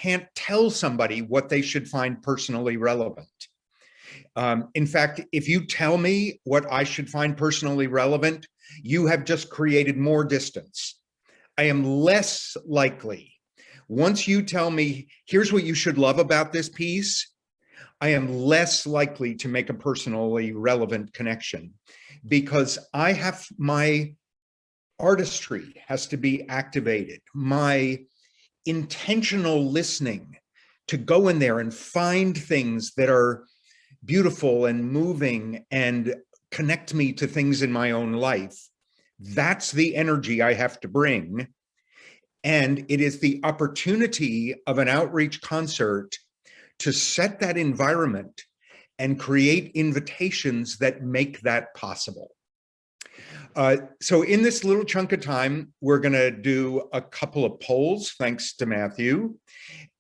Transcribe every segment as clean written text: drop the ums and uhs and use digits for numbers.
can't tell somebody what they should find personally relevant. In fact, if you tell me what I should find personally relevant, you have just created more distance. I am less likely, once you tell me, here's what you should love about this piece, I am less likely to make a personally relevant connection, because I have, my artistry has to be activated, my intentional listening to go in there and find things that are beautiful and moving and connect me to things in my own life. That's the energy I have to bring. And it is the opportunity of an outreach concert to set that environment and create invitations that make that possible. So in this little chunk of time, we're going to do a couple of polls, thanks to Matthew.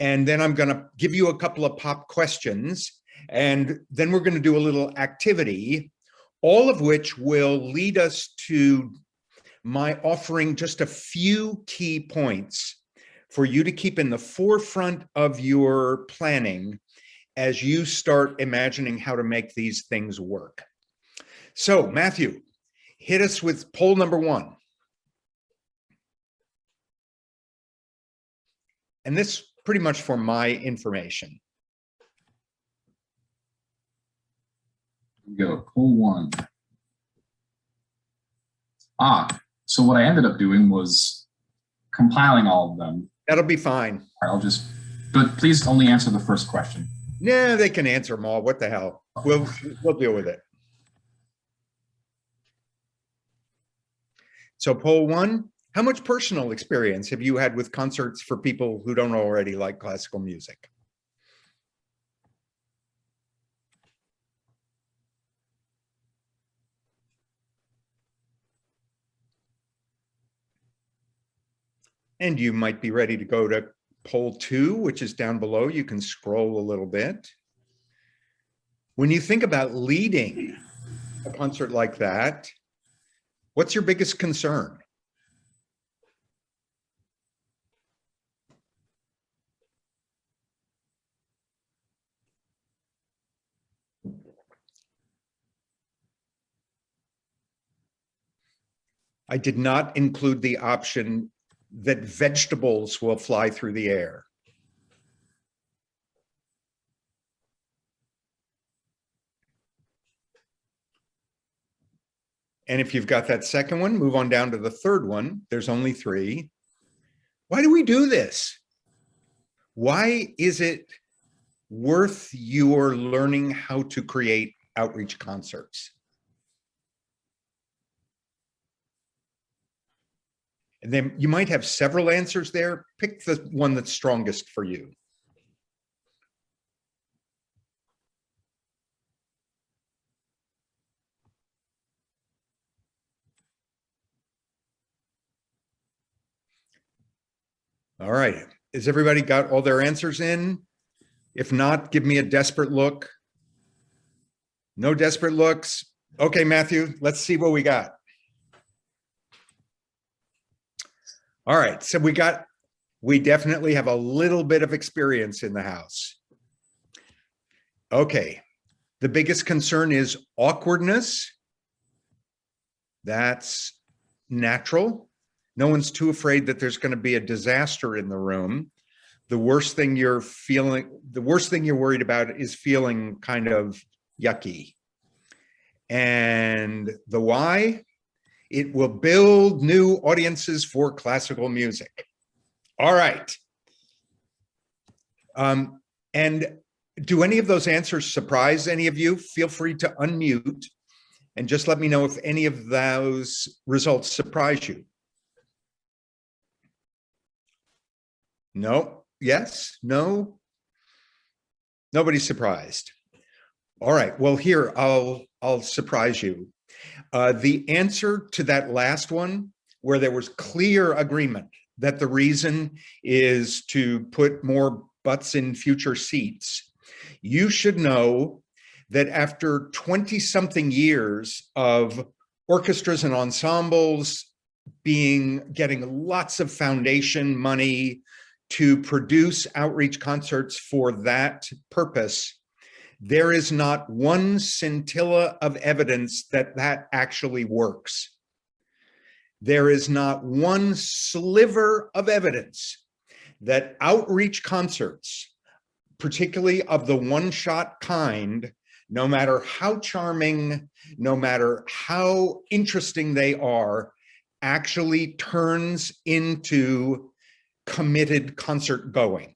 And then I'm going to give you a couple of pop questions. And then we're going to do a little activity, all of which will lead us to my offering just a few key points for you to keep in the forefront of your planning as you start imagining how to make these things work. So, Matthew, hit us with poll number 1. And this pretty much for my information. Here we go, poll 1. So what I ended up doing was compiling all of them. That'll be fine. I'll just, but please only answer the first question. Yeah, they can answer them all. What the hell? We'll deal with it. So poll 1, how much personal experience have you had with concerts for people who don't already like classical music? And you might be ready to go to poll 2, which is down below. You can scroll a little bit. When you think about leading a concert like that, what's your biggest concern? I did not include the option that vegetables will fly through the air. And if you've got that second one, move on down to the third one. There's only 3. Why do we do this? Why is it worth your learning how to create outreach concerts? And then you might have several answers there. Pick the one that's strongest for you. All right. Has everybody got all their answers in? If not, give me a desperate look. No desperate looks. Okay, Matthew, let's see what we got. All right, so we definitely have a little bit of experience in the house. Okay, the biggest concern is awkwardness. That's natural. No one's too afraid that there's going to be a disaster in the room. The worst thing you're worried about is feeling kind of yucky. And the why? It will build new audiences for classical music. All right. And do any of those answers surprise any of you? Feel free to unmute and just let me know if any of those results surprise you. No? Yes? No? Nobody's surprised. All right. Well, here, I'll surprise you. The answer to that last one, where there was clear agreement that the reason is to put more butts in future seats, you should know that after 20-something years of orchestras and ensembles getting lots of foundation money, to produce outreach concerts for that purpose, there is not one scintilla of evidence that that actually works. There is not one sliver of evidence that outreach concerts, particularly of the one-shot kind, no matter how charming, no matter how interesting they are, actually turns into committed concert going.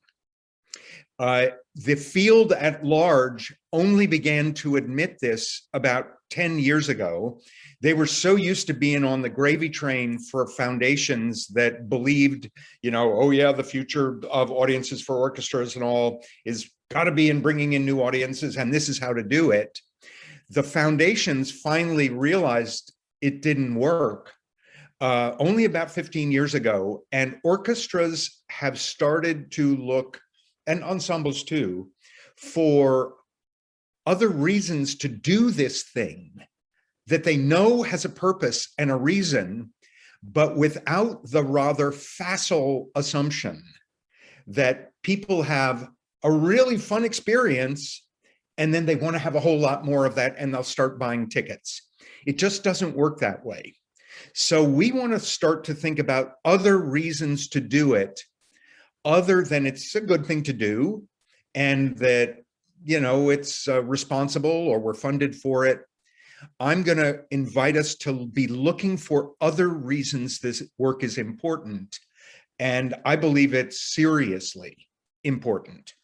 The field at large only began to admit this about 10 years ago. They were so used to being on the gravy train for foundations that believed, you know, oh yeah, the future of audiences for orchestras and all is got to be in bringing in new audiences, and this is how to do it. The foundations finally realized it didn't work only about 15 years ago, and orchestras have started to look, and ensembles too, for other reasons to do this thing that they know has a purpose and a reason, but without the rather facile assumption that people have a really fun experience and then they want to have a whole lot more of that and they'll start buying tickets. It just doesn't work that way. So we want to start to think about other reasons to do it other than it's a good thing to do and that, you know, it's responsible or we're funded for it. I'm going to invite us to be looking for other reasons this work is important. And I believe it's seriously important.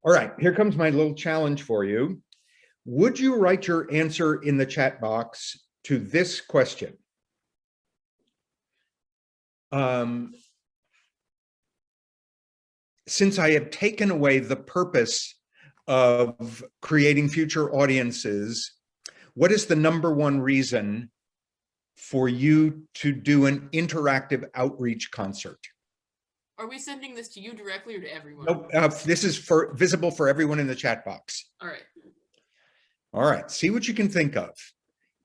All right, here comes my little challenge for you. Would you write your answer in the chat box to this question? Since I have taken away the purpose of creating future audiences, what is the number one reason for you to do an interactive outreach concert? Are we sending this to you directly or to everyone? Nope, this is visible for everyone in the chat box. All right. All right, see what you can think of.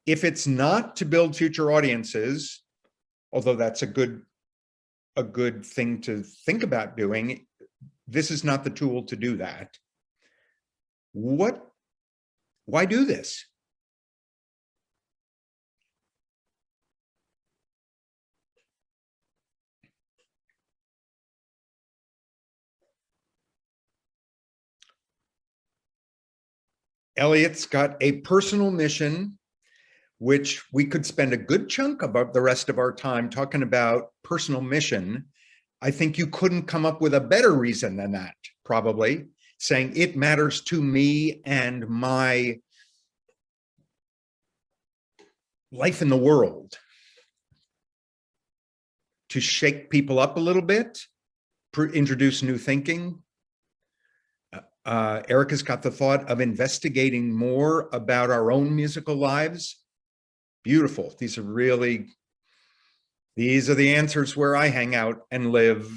If it's not to build future audiences, although that's a good thing to think about doing, this is not the tool to do that. Why do this? Elliot's got a personal mission, which we could spend a good chunk of the rest of our time talking about personal mission. I think you couldn't come up with a better reason than that, probably, saying it matters to me and my life in the world. To shake people up a little bit, introduce new thinking. Erica's got the thought of investigating more about our own musical lives. Beautiful. These are the answers where I hang out and live.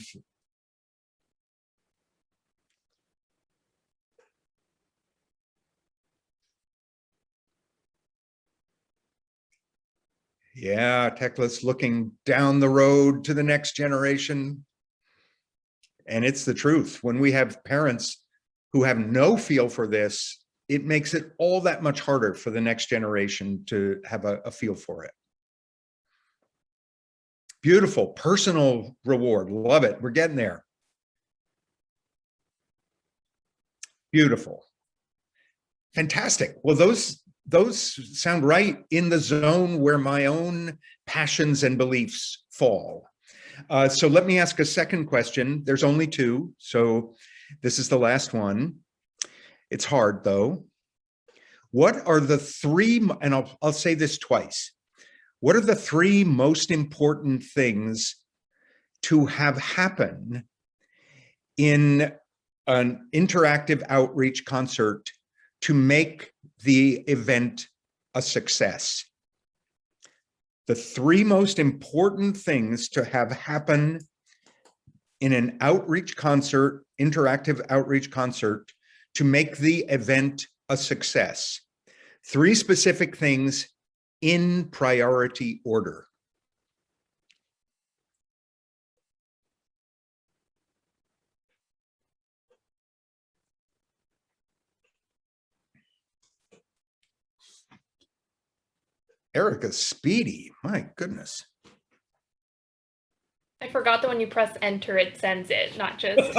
Yeah, Tekla's looking down the road to the next generation. And it's the truth. When we have parents who have no feel for this, it makes it all that much harder for the next generation to have a feel for it. Beautiful, personal reward, love it, we're getting there. Beautiful, fantastic. Well, those sound right in the zone where my own passions and beliefs fall. So let me ask a second question. There's only two, so this is the last one. It's hard though. What are the three, and I'll say this twice. What are the three most important things to have happen in an interactive outreach concert to make the event a success? The three most important things to have happen in an outreach concert, interactive outreach concert, to make the event a success. Three specific things in priority order. Erica's speedy. My goodness. I forgot that when you press enter, it sends it, not just.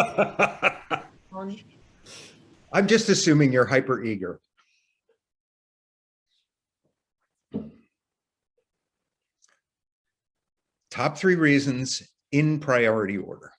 I'm just assuming you're hyper eager. Top 3 reasons in priority order.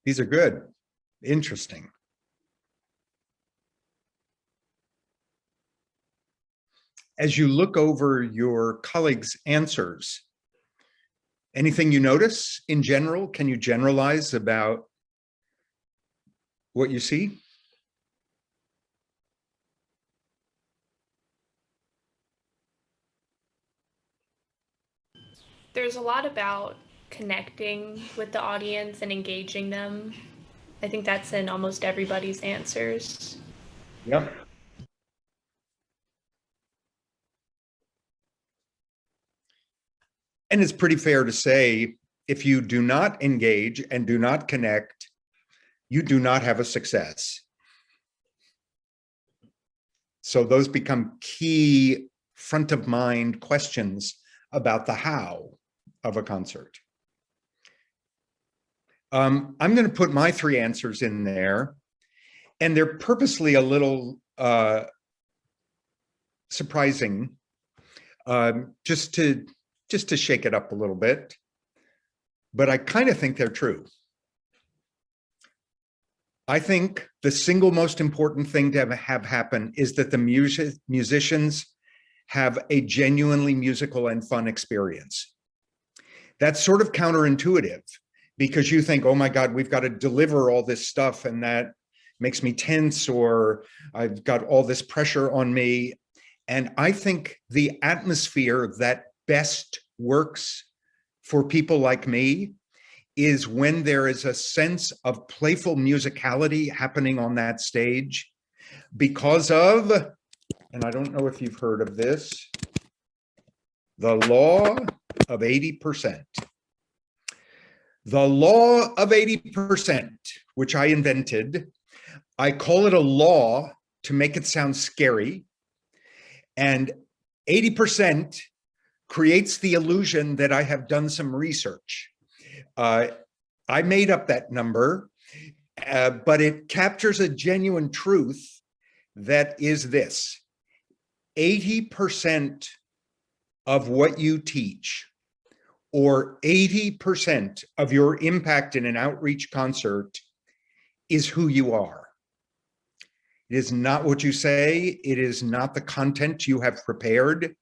These are good. Interesting. As you look over your colleagues' answers, anything you notice in general? Can you generalize about what you see? There's a lot about connecting with the audience and engaging them. I think that's in almost everybody's answers. Yep. And it's pretty fair to say, if you do not engage and do not connect, you do not have a success. So those become key front of mind questions about the how of a concert. I'm going to put my 3 answers in there, and they're purposely a little surprising, just to shake it up a little bit, but I kind of think they're true. I think the single most important thing to have happen is that the musicians have a genuinely musical and fun experience. That's sort of counterintuitive, because you think, oh my God, we've got to deliver all this stuff and that makes me tense, or I've got all this pressure on me. And I think the atmosphere that best works for people like me is when there is a sense of playful musicality happening on that stage because of, and I don't know if you've heard of this, the law of 80%. The law of 80%, which I invented. I call it a law to make it sound scary. And 80% creates the illusion that I have done some research. I made up that number, but it captures a genuine truth that is this: 80% of what you teach, or 80% of your impact in an outreach concert, is who you are. It is not what you say. It is not the content you have prepared.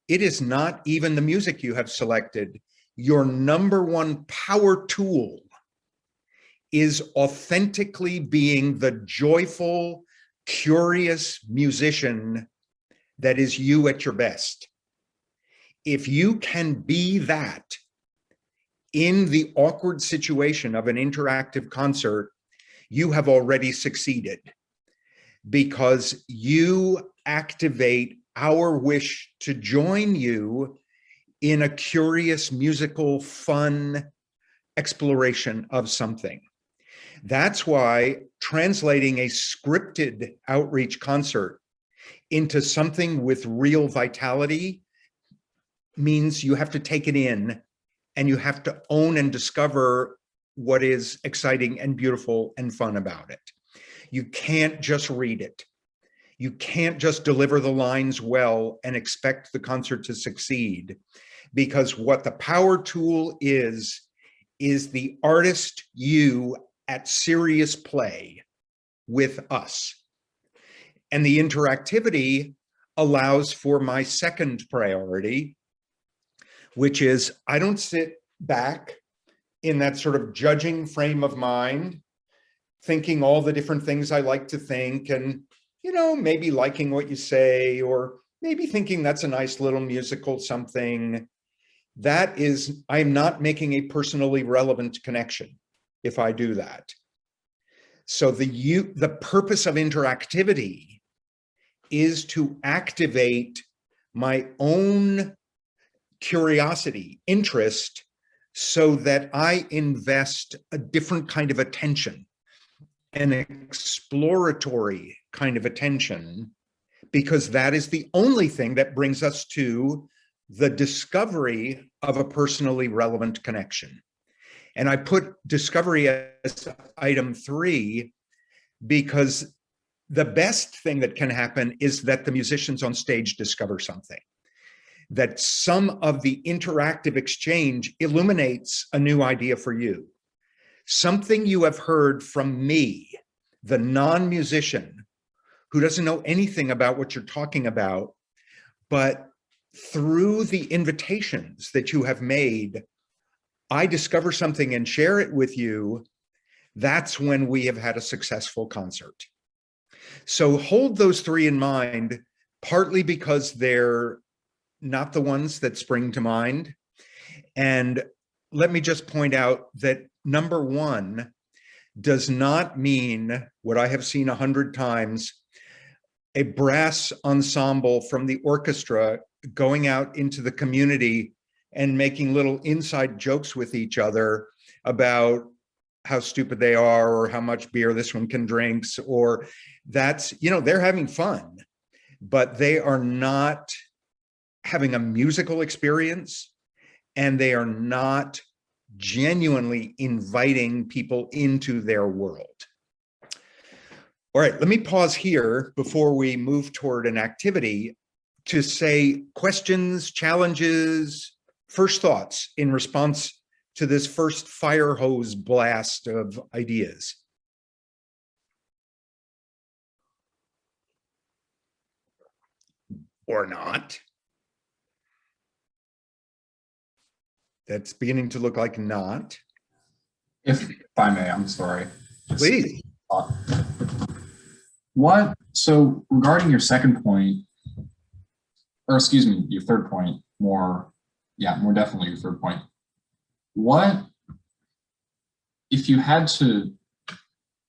It is not even the music you have selected. Your number one power tool is authentically being the joyful, curious musician that is you at your best. If you can be that in the awkward situation of an interactive concert, you have already succeeded. because you activate our wish to join you in a curious, musical, fun exploration of something. That's why translating a scripted outreach concert into something with real vitality means you have to take it in and you have to own and discover what is exciting and beautiful and fun about it. You can't just read it. You can't just deliver the lines well and expect the concert to succeed, because what the power tool is the artist you at serious play with us. And the interactivity allows for my second priority, which is I don't sit back in that sort of judging frame of mind, thinking all the different things I like to think, and, you know, maybe liking what you say, or maybe thinking that's a nice little musical something. That is, I'm not making a personally relevant connection if I do that. So the purpose of interactivity is to activate my own curiosity, interest, so that I invest a different kind of attention, an exploratory kind of attention, because that is the only thing that brings us to the discovery of a personally relevant connection. And I put discovery as item 3 because the best thing that can happen is that the musicians on stage discover something, that some of the interactive exchange illuminates a new idea for you. Something you have heard from me, the non-musician, who doesn't know anything about what you're talking about, but through the invitations that you have made, I discover something and share it with you. That's when we have had a successful concert. So hold those 3 in mind, partly because they're not the ones that spring to mind. And let me just point out that number 1 does not mean what I have seen 100 times, a brass ensemble from the orchestra going out into the community and making little inside jokes with each other about how stupid they are, or how much beer this one can drink, or that's, you know, they're having fun, but they are not having a musical experience, and they are not genuinely inviting people into their world. All right, let me pause here before we move toward an activity to say questions, challenges, first thoughts in response to this first fire hose blast of ideas. Or not. That's beginning to look like not. If I may, I'm sorry. Please. What, so regarding your second point, or excuse me, your third point, more definitely your third point. What, if you had to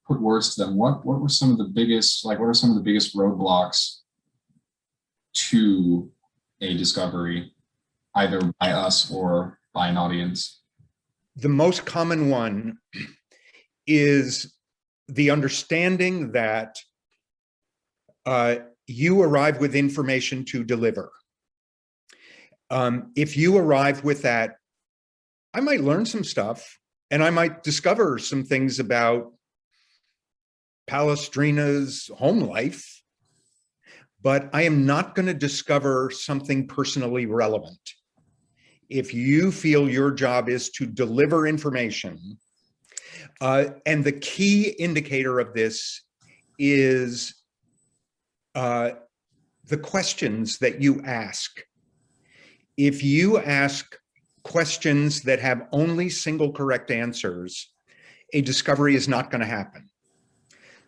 put words to them, what were some of the biggest, what are some of the biggest roadblocks to a discovery, either by us or by an audience? The most common one is the understanding that you arrive with information to deliver. If you arrive with that, I might learn some stuff, and I might discover some things about Palestrina's home life, but I am not going to discover something personally relevant. If you feel your job is to deliver information, and the key indicator of this is the questions that you ask. If you ask questions that have only single correct answers, a discovery is not going to happen.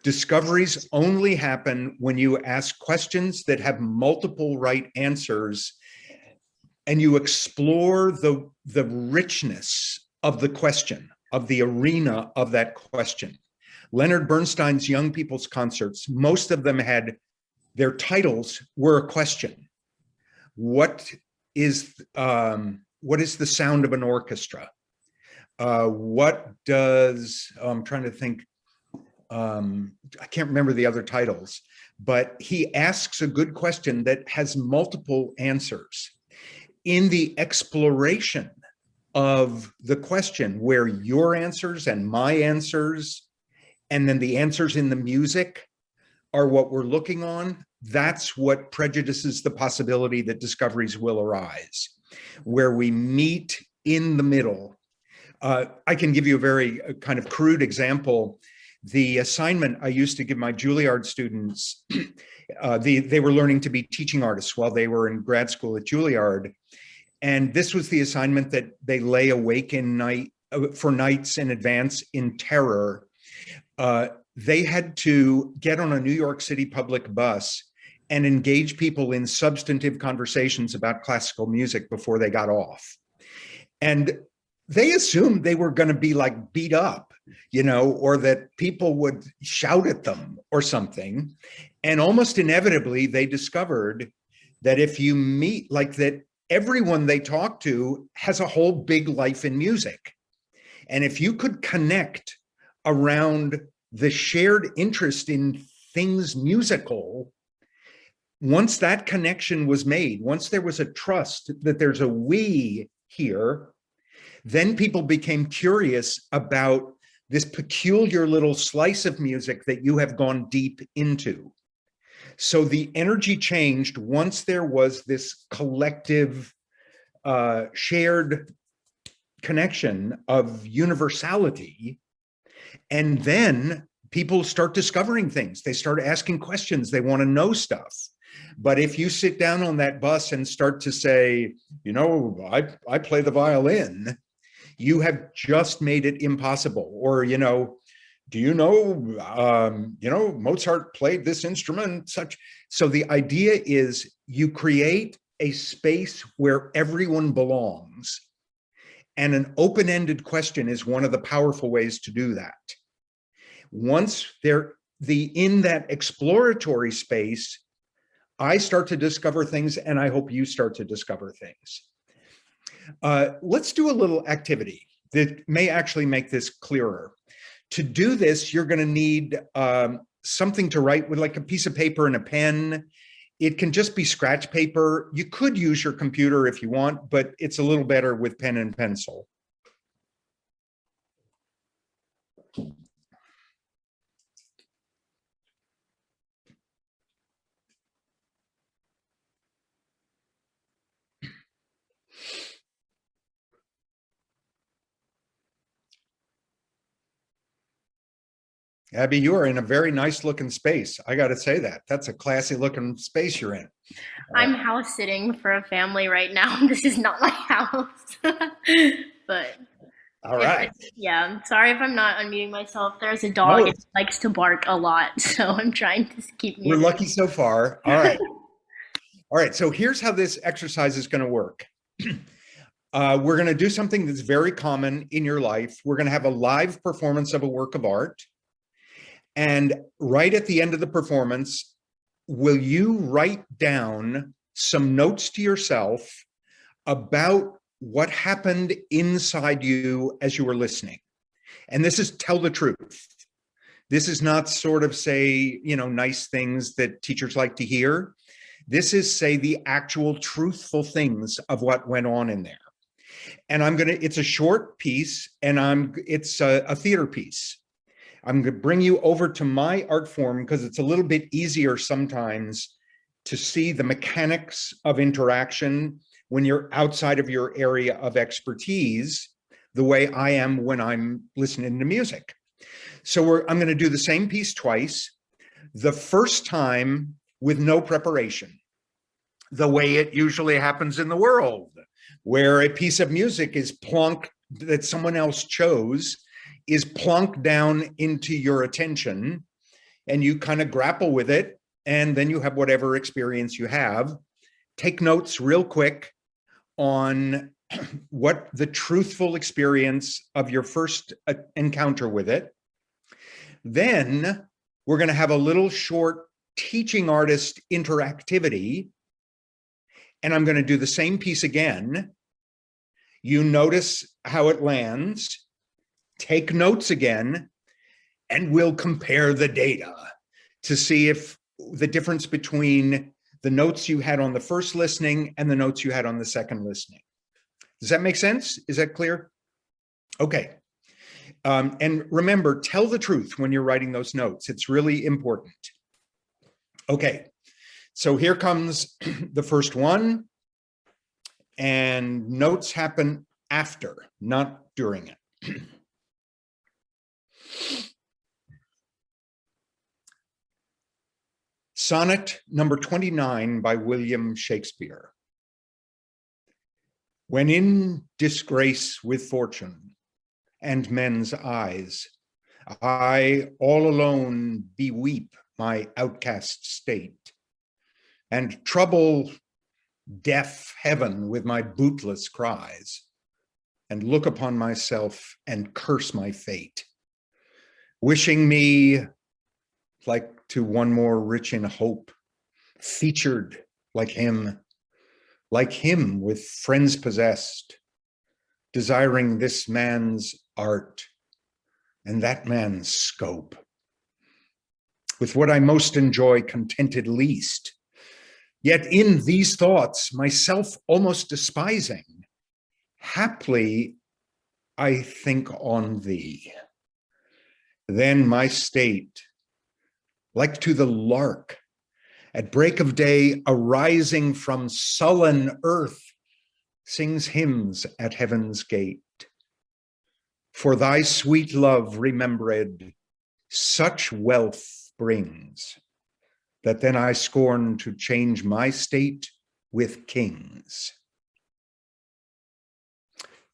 Discoveries only happen when you ask questions that have multiple right answers, and you explore the richness of the question, of the arena of that question. Leonard Bernstein's young people's concerts, most of them had their titles were a question. What is the sound of an orchestra? What does, I'm trying to think, I can't remember the other titles, but he asks a good question that has multiple answers. In the exploration of the question, where your answers and my answers, and then the answers in the music are what we're looking on, that's what prejudices the possibility that discoveries will arise, where we meet in the middle. I can give you a very kind of crude example. The assignment I used to give my Juilliard students, they were learning to be teaching artists while they were in grad school at Juilliard. And this was the assignment that they lay awake for nights in advance in terror. They had to get on a New York City public bus and engage people in substantive conversations about classical music before they got off. And they assumed they were going to be like beat up, or that people would shout at them or something. And almost inevitably, they discovered that if you meet like that, everyone they talk to has a whole big life in music. And if you could connect around the shared interest in things musical, once that connection was made, once there was a trust that there's a we here, then people became curious about this peculiar little slice of music that you have gone deep into. So the energy changed once there was this collective shared connection of universality. And then people start discovering things. They start asking questions. They want to know stuff. But if you sit down on that bus and start to say, I play the violin, you have just made it impossible. Or, do you know, Mozart played this instrument, such. So the idea is you create a space where everyone belongs. And an open-ended question is one of the powerful ways to do that. Once they're in that exploratory space, I start to discover things, and I hope you start to discover things. Let's do a little activity that may actually make this clearer. To do this, you're going to need something to write with, like a piece of paper and a pen. It can just be scratch paper. You could use your computer if you want, but it's a little better with pen and pencil. Abby, you are in a very nice looking space. I got to say that. That's a classy looking space you're in. I'm house sitting for a family right now. This is not my house. But all right. Yeah, I'm sorry if I'm not unmuting myself. There's a dog and likes to bark a lot, so I'm trying to keep muted. We're lucky so far. All right. All right, so here's how this exercise is going to work. We're going to do something that's very common in your life. We're going to have a live performance of a work of art. And right at the end of the performance, will you write down some notes to yourself about what happened inside you as you were listening? And this is tell the truth. This is not sort of say, nice things that teachers like to hear. This is say the actual truthful things of what went on in there. And it's a short piece, and it's a theater piece. I'm going to bring you over to my art form because it's a little bit easier sometimes to see the mechanics of interaction when you're outside of your area of expertise, the way I am when I'm listening to music. So I'm going to do the same piece twice. The first time with no preparation, the way it usually happens in the world, where a piece of music is plunked that someone else chose, is plunked down into your attention, and you kind of grapple with it, and then you have whatever experience you have. Take notes real quick on what the truthful experience of your first encounter with it. Then we're going to have a little short teaching artist interactivity. And I'm going to do the same piece again. You notice how it lands, take notes again, and we'll compare the data to see if the difference between the notes you had on the first listening and the notes you had on the second listening. Does that make sense? Is that clear? Okay. And remember, tell the truth when you're writing those notes. It's really important. Okay, so here comes the first one. And notes happen after, not during it. Sonnet number 29 by William Shakespeare. When in disgrace with fortune and men's eyes, I all alone beweep my outcast state, and trouble deaf heaven with my bootless cries, and look upon myself and curse my fate, wishing me like to one more rich in hope, featured like him with friends possessed, desiring this man's art and that man's scope, with what I most enjoy contented least, yet in these thoughts myself almost despising, haply I think on thee. Then my state, like to the lark at break of day arising from sullen earth, sings hymns at heaven's gate. For thy sweet love remembered such wealth brings, that then I scorn to change my state with kings.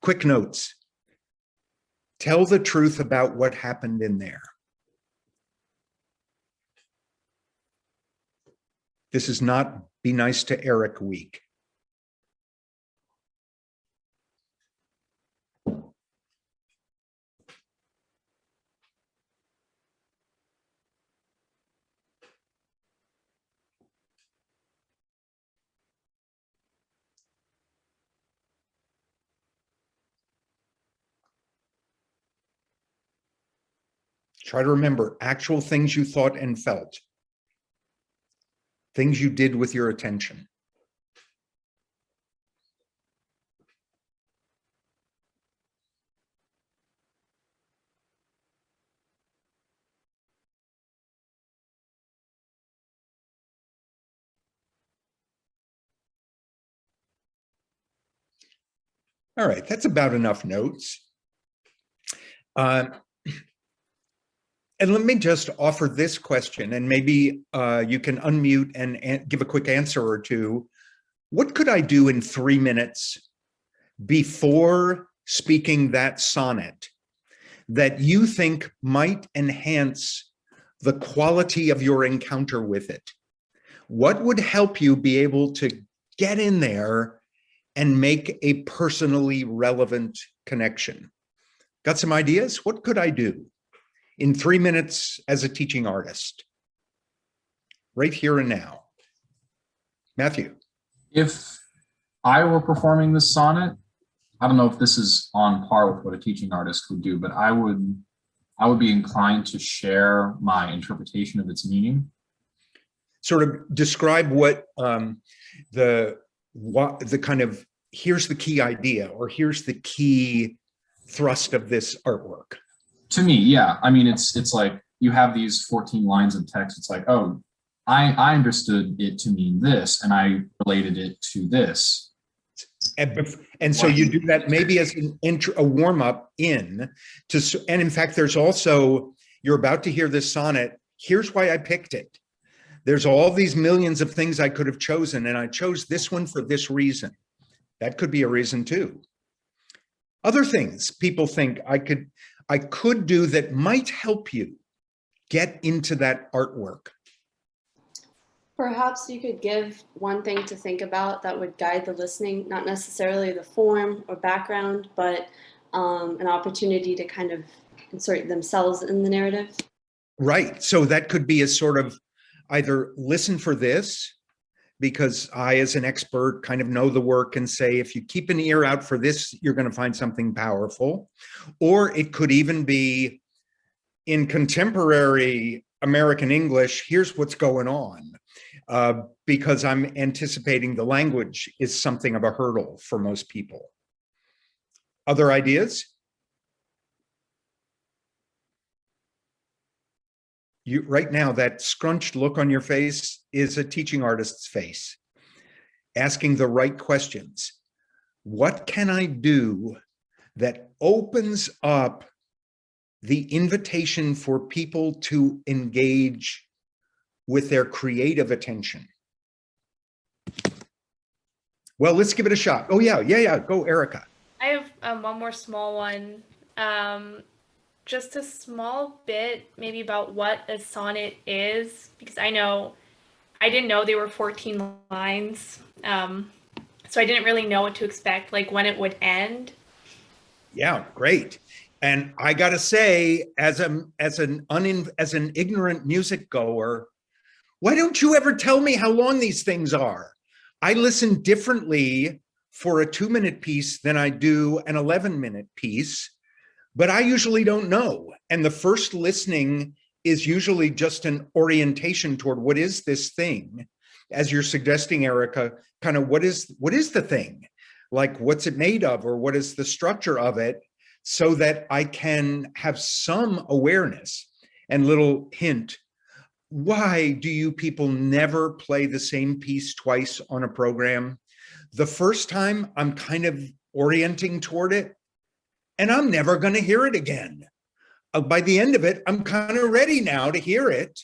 Quick notes. Tell the truth about what happened in there. This is not Be Nice to Eric week. Try to remember actual things you thought and felt, things you did with your attention. All right, that's about enough notes. And let me just offer this question, and maybe you can unmute and give a quick answer or two. What could I do in 3 minutes before speaking that sonnet that you think might enhance the quality of your encounter with it? What would help you be able to get in there and make a personally relevant connection? Got some ideas? What could I do in 3 minutes as a teaching artist, right here and now? Matthew. If I were performing this sonnet, I don't know if this is on par with what a teaching artist would do, but I would be inclined to share my interpretation of its meaning. Sort of describe what the kind of, here's the key idea, or here's the key thrust of this artwork. To me, yeah. I mean, it's like you have these 14 lines of text. It's like, oh, I understood it to mean this, and I related it to this. And so you do that maybe as a warm up and in fact, there's also, you're about to hear this sonnet. Here's why I picked it. There's all these millions of things I could have chosen, and I chose this one for this reason. That could be a reason too. Other things people think I could do that might help you get into that artwork. Perhaps you could give one thing to think about that would guide the listening, not necessarily the form or background, but an opportunity to kind of insert themselves in the narrative. Right. So that could be a sort of either listen for this, because I, as an expert, kind of know the work and say, if you keep an ear out for this, you're going to find something powerful. Or it could even be in contemporary American English, here's what's going on, because I'm anticipating the language is something of a hurdle for most people. Other ideas? You, right now, that scrunched look on your face is a teaching artist's face, asking the right questions. What can I do that opens up the invitation for people to engage with their creative attention? Well, let's give it a shot. Oh, yeah. Go, Erica. I have one more small one. Just a small bit, maybe about what a sonnet is, because I didn't know they were 14 lines. So I didn't really know what to expect, like when it would end. Yeah, great. And I got to say, as an ignorant music goer, why don't you ever tell me how long these things are? I listen differently for a 2-minute piece than I do an 11-minute piece, but I usually don't know. And the first listening is usually just an orientation toward what is this thing? As you're suggesting, Erica, kind of what is the thing? Like, what's it made of, or what is the structure of it, so that I can have some awareness. And little hint, why do you people never play the same piece twice on a program? The first time I'm kind of orienting toward it, and I'm never going to hear it again. By the end of it, I'm kind of ready now to hear it,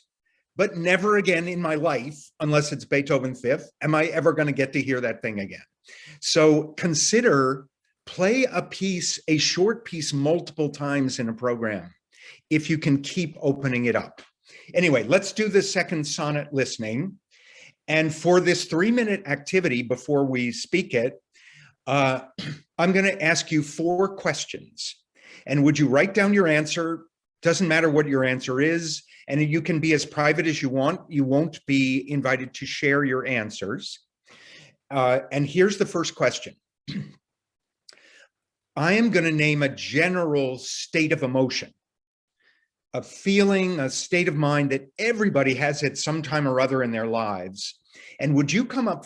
but never again in my life, unless it's Beethoven Fifth, am I ever going to get to hear that thing again. So consider, play a piece, a short piece, multiple times in a program, if you can keep opening it up. Anyway, let's do the second sonnet listening. And for this 3-minute activity, before we speak it, I'm going to ask you 4 questions. And would you write down your answer? Doesn't matter what your answer is. And you can be as private as you want. You won't be invited to share your answers. And here's the first question. I am going to name a general state of emotion, a feeling, a state of mind that everybody has at some time or other in their lives. And would you come up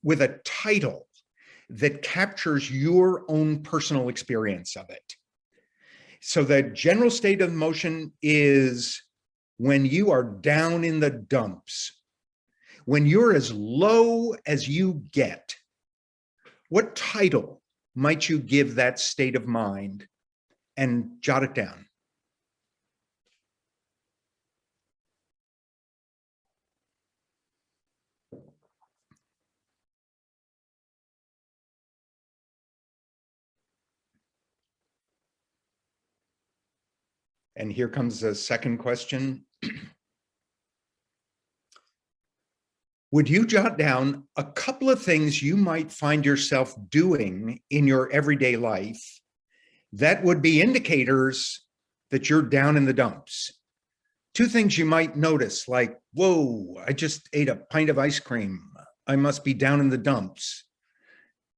with a title that captures your own personal experience of it? So the general state of emotion is when you are down in the dumps, when you're as low as you get. What title might you give that state of mind? And jot it down. And here comes the second question. Would you jot down a couple of things you might find yourself doing in your everyday life that would be indicators that you're down in the dumps? 2 things you might notice, like, whoa, I just ate a pint of ice cream. I must be down in the dumps.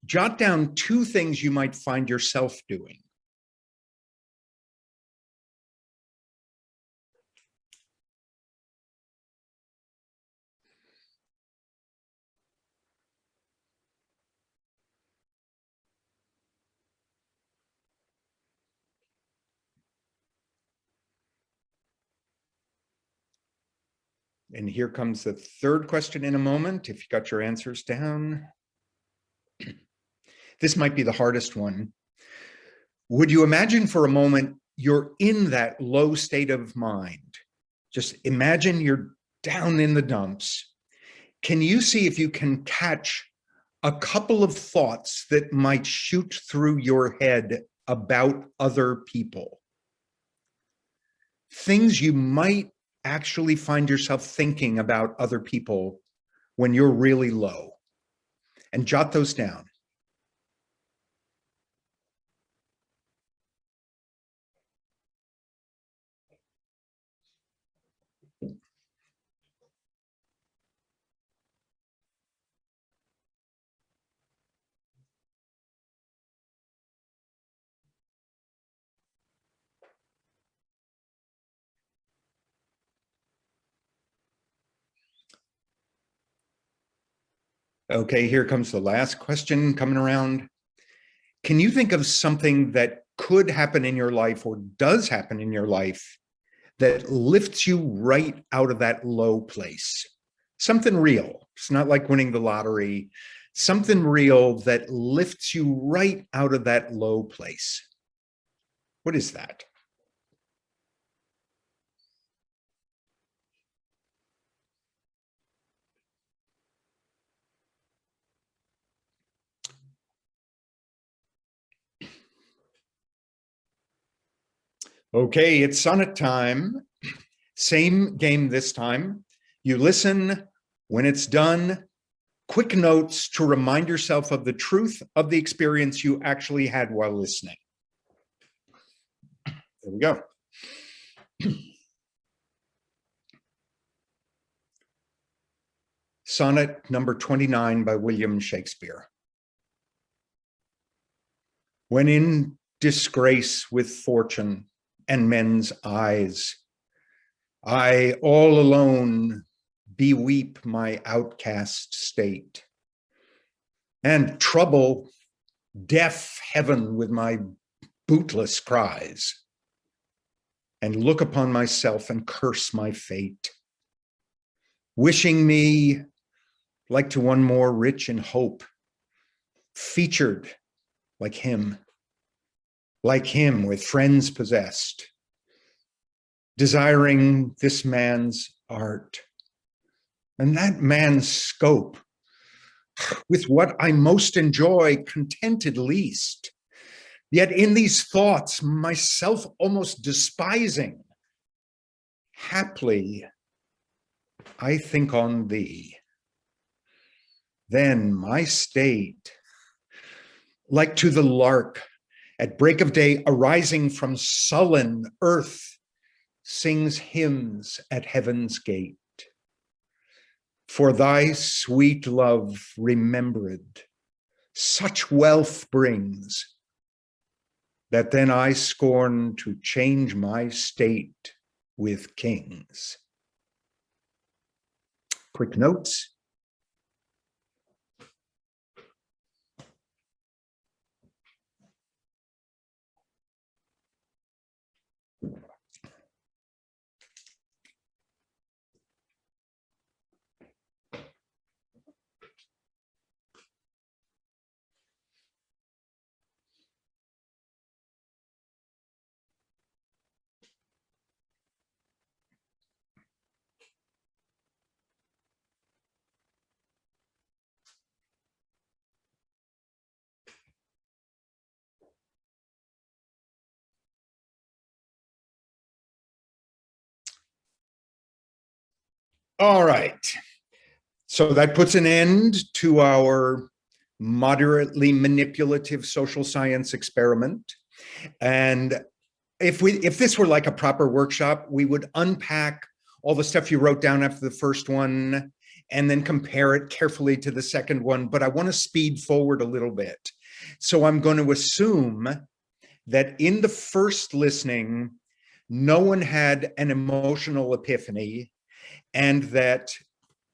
Jot down 2 things you might find yourself doing. And here comes the third question in a moment, if you got your answers down. This might be the hardest one. Would you imagine for a moment you're in that low state of mind? Just imagine you're down in the dumps. Can you see if you can catch a couple of thoughts that might shoot through your head about other people? Things you might actually find yourself thinking about other people when you're really low. And jot those down. Okay, here comes the last question coming around. Can you think of something that could happen in your life or does happen in your life that lifts you right out of that low place? Something real. It's not like winning the lottery. Something real that lifts you right out of that low place. What is that? Okay, it's sonnet time. Same game this time. You listen. When it's done, quick notes to remind yourself of the truth of the experience you actually had while listening. There we go. Sonnet number 29 by William Shakespeare. When in disgrace with fortune and men's eyes, I all alone beweep my outcast state, and trouble deaf heaven with my bootless cries, and look upon myself and curse my fate, wishing me like to one more rich in hope, featured like him with friends possessed, desiring this man's art and that man's scope, with what I most enjoy contented least, yet in these thoughts myself almost despising, haply I think on thee. Then my state, like to the lark at break of day arising from sullen earth, sings hymns at heaven's gate. For thy sweet love remembered such wealth brings, that then I scorn to change my state with kings. Quick notes. All right. So that puts an end to our moderately manipulative social science experiment. And if this were like a proper workshop, we would unpack all the stuff you wrote down after the first one and then compare it carefully to the second one. But I want to speed forward a little bit. So I'm going to assume that in the first listening, no one had an emotional epiphany, and that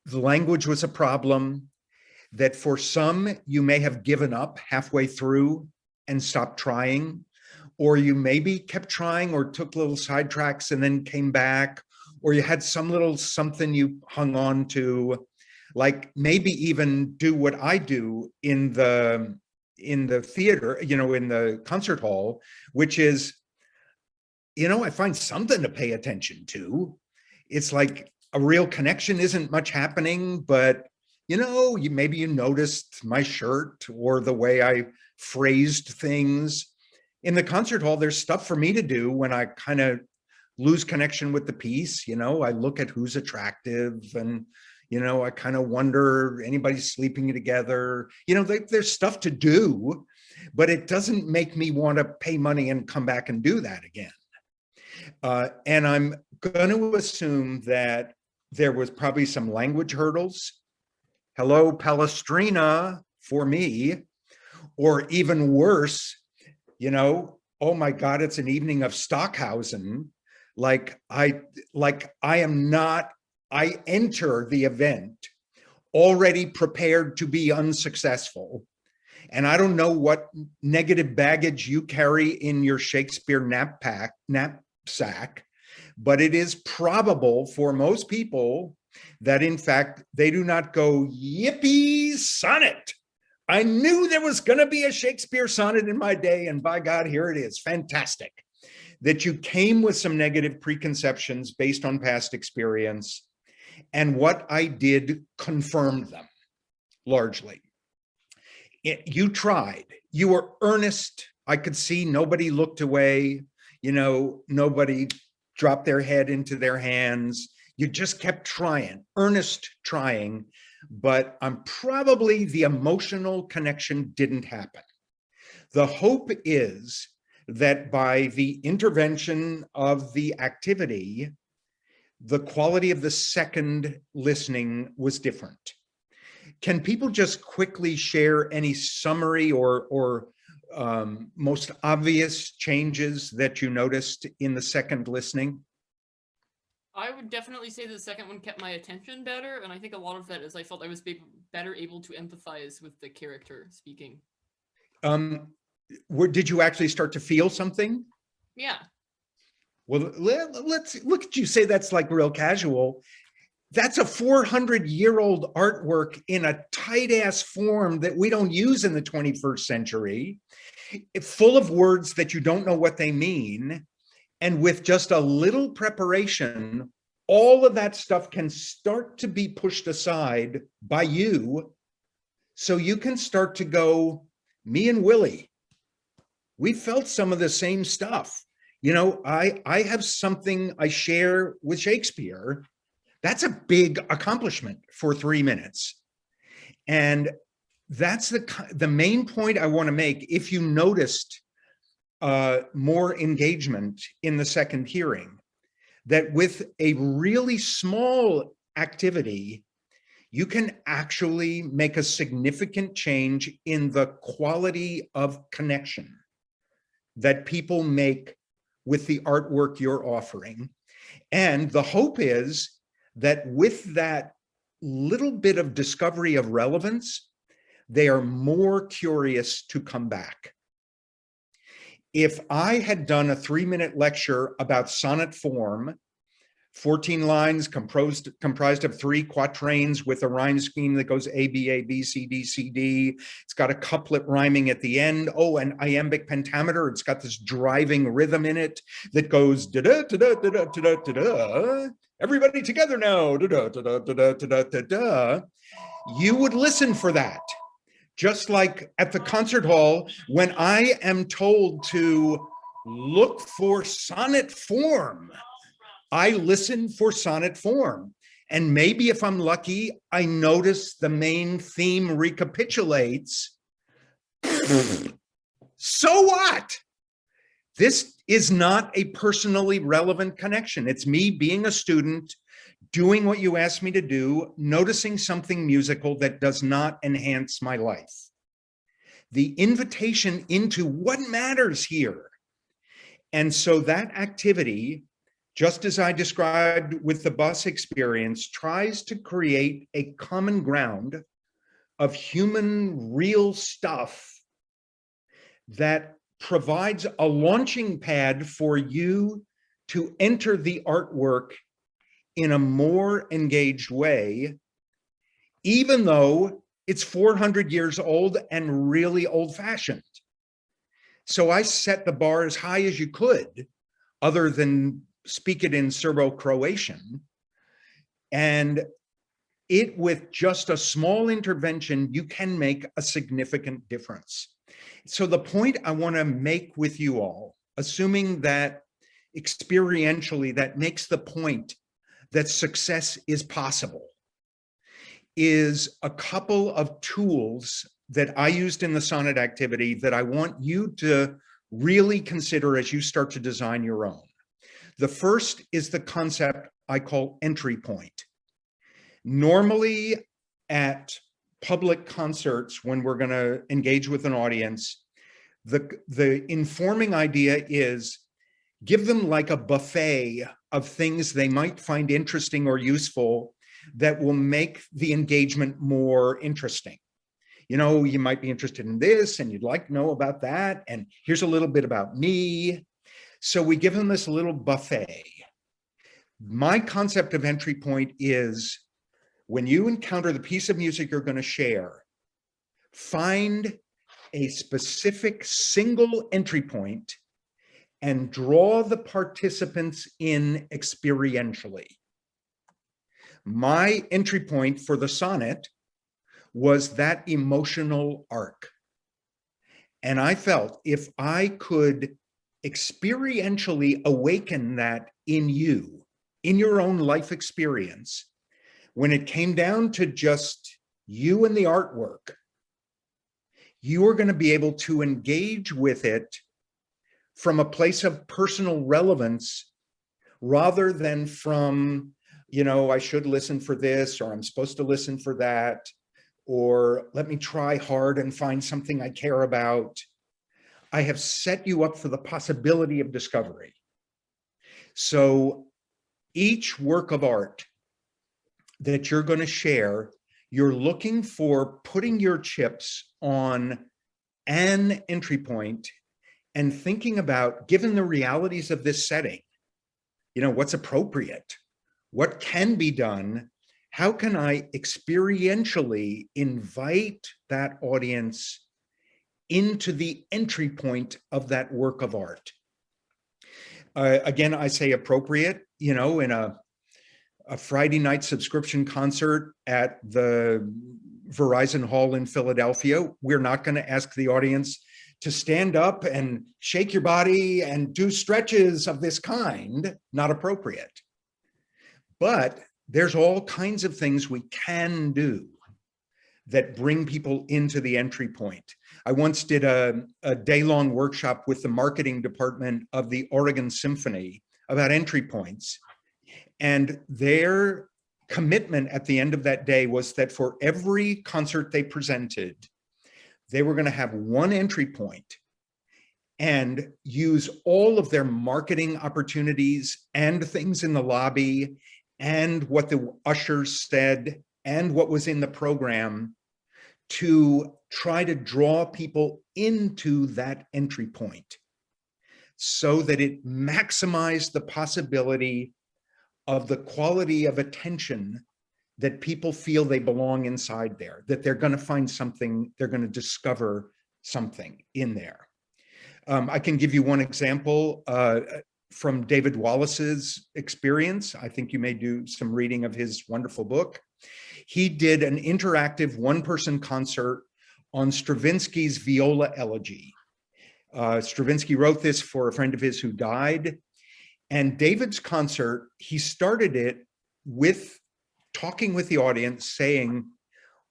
the language was a problem, that for some, you may have given up halfway through and stopped trying, or you maybe kept trying or took little sidetracks and then came back, or you had some little something you hung on to, like maybe even do what I do in the theater, in the concert hall, which is, I find something to pay attention to. It's like a real connection isn't much happening, but maybe you noticed my shirt or the way I phrased things. In the concert hall, there's stuff for me to do when I kind of lose connection with the piece. I look at who's attractive, and I kind of wonder, anybody's sleeping together. There's stuff to do, but it doesn't make me want to pay money and come back and do that again. And I'm going to assume that there was probably some language hurdles. Hello, Palestrina, for me, or even worse, oh my God, it's an evening of Stockhausen. I enter the event already prepared to be unsuccessful. And I don't know what negative baggage you carry in your Shakespeare knapsack, but it is probable for most people that in fact, they do not go, yippee, sonnet. I knew there was going to be a Shakespeare sonnet in my day, and by God, here it is. Fantastic. That you came with some negative preconceptions based on past experience, and what I did confirmed them largely. You tried. You were earnest. I could see nobody looked away. You know, nobody dropped their head into their hands. You just kept trying, earnest trying, but probably the emotional connection didn't happen. The hope is that by the intervention of the activity, the quality of the second listening was different. Can people just quickly share any summary or most obvious changes that you noticed in the second listening? I would definitely say the second one kept my attention better, and I think a lot of that is I felt I was better able to empathize with the character speaking. Did you actually start to feel something? Yeah. Well, let's look at you say that's like real casual. That's a 400-year-old artwork in a tight-ass form that we don't use in the 21st century, full of words that you don't know what they mean. And with just a little preparation, all of that stuff can start to be pushed aside by you. So you can start to go, me and Willie, we felt some of the same stuff. You know, I have something I share with Shakespeare. That's a big accomplishment for 3 minutes. And that's the main point I want to make. If you noticed more engagement in the second hearing, that with a really small activity, you can actually make a significant change in the quality of connection that people make with the artwork you're offering. And the hope is that with that little bit of discovery of relevance, they are more curious to come back. If I had done a 3-minute lecture about sonnet form, 14 lines comprised of 3 quatrains with a rhyme scheme that goes A, B, A, B, C, D, C, D. It's got a couplet rhyming at the end. Oh, an iambic pentameter. It's got this driving rhythm in it that goes da-da, da-da, da-da, da-da, da-da. Everybody together now. Da-da, da-da, da-da, da-da, da-da. You would listen for that. Just like at the concert hall, when I am told to look for sonnet form, I listen for sonnet form. And maybe if I'm lucky, I notice the main theme recapitulates. So what? This is not a personally relevant connection. It's me being a student, doing what you asked me to do, noticing something musical that does not enhance my life. The invitation into what matters here. And so that activity, just as I described with the bus experience, tries to create a common ground of human real stuff that provides a launching pad for you to enter the artwork in a more engaged way, even though it's 400 years old and really old-fashioned. So I set the bar as high as you could, other than speak it in Serbo-Croatian. And with just a small intervention, you can make a significant difference. So the point I want to make with you all, assuming that experientially that makes the point that success is possible, is a couple of tools that I used in the sonnet activity that I want you to really consider as you start to design your own. The first is the concept I call entry point. Normally at public concerts, when we're going to engage with an audience, the informing idea is give them like a buffet of things they might find interesting or useful, that will make the engagement more interesting. You know, you might be interested in this and you'd like to know about that. And here's a little bit about me. So we give them this little buffet. My concept of entry point is when you encounter the piece of music you're going to share, find a specific single entry point and draw the participants in experientially. My entry point for the sonnet was that emotional arc. And I felt if I could experientially awaken that in you, in your own life experience, when it came down to just you and the artwork, you are going to be able to engage with it from a place of personal relevance rather than from, you know, I should listen for this, or I'm supposed to listen for that, or let me try hard and find something I care about. I have set you up for the possibility of discovery. So each work of art that you're going to share, you're looking for putting your chips on an entry point and thinking about, given the realities of this setting, you know, what's appropriate, what can be done, how can I experientially invite that audience into the entry point of that work of art? Again, I say appropriate, you know, in a Friday night subscription concert at the Verizon Hall in Philadelphia, we're not going to ask the audience to stand up and shake your body and do stretches of this kind, not appropriate. But there's all kinds of things we can do that bring people into the entry point. I once did a day-long workshop with the marketing department of the Oregon Symphony about entry points. And their commitment at the end of that day was that for every concert they presented, they were going to have one entry point and use all of their marketing opportunities and things in the lobby and what the ushers said and what was in the program to try to draw people into that entry point so that it maximized the possibility of the quality of attention that people feel they belong inside there, that they're going to find something, they're going to discover something in there. I can give you one example from David Wallace's experience. I think you may do some reading of his wonderful book. He did an interactive one-person concert on Stravinsky's Viola Elegy. Stravinsky wrote this for a friend of his who died. And David's concert, he started it with talking with the audience, saying,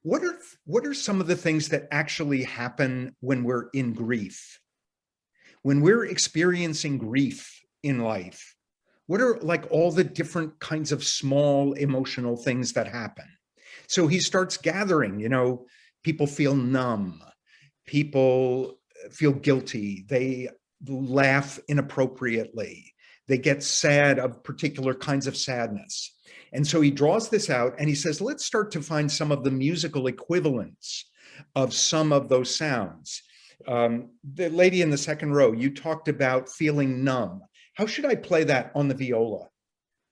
what are some of the things that actually happen when we're in grief? When we're experiencing grief in life, what are like all the different kinds of small emotional things that happen? So he starts gathering, you know, people feel numb, people feel guilty, they laugh inappropriately, they get sad of particular kinds of sadness. And so he draws this out and he says, let's start to find some of the musical equivalents of some of those sounds. The lady in the second row, you talked about feeling numb. How should I play that on the viola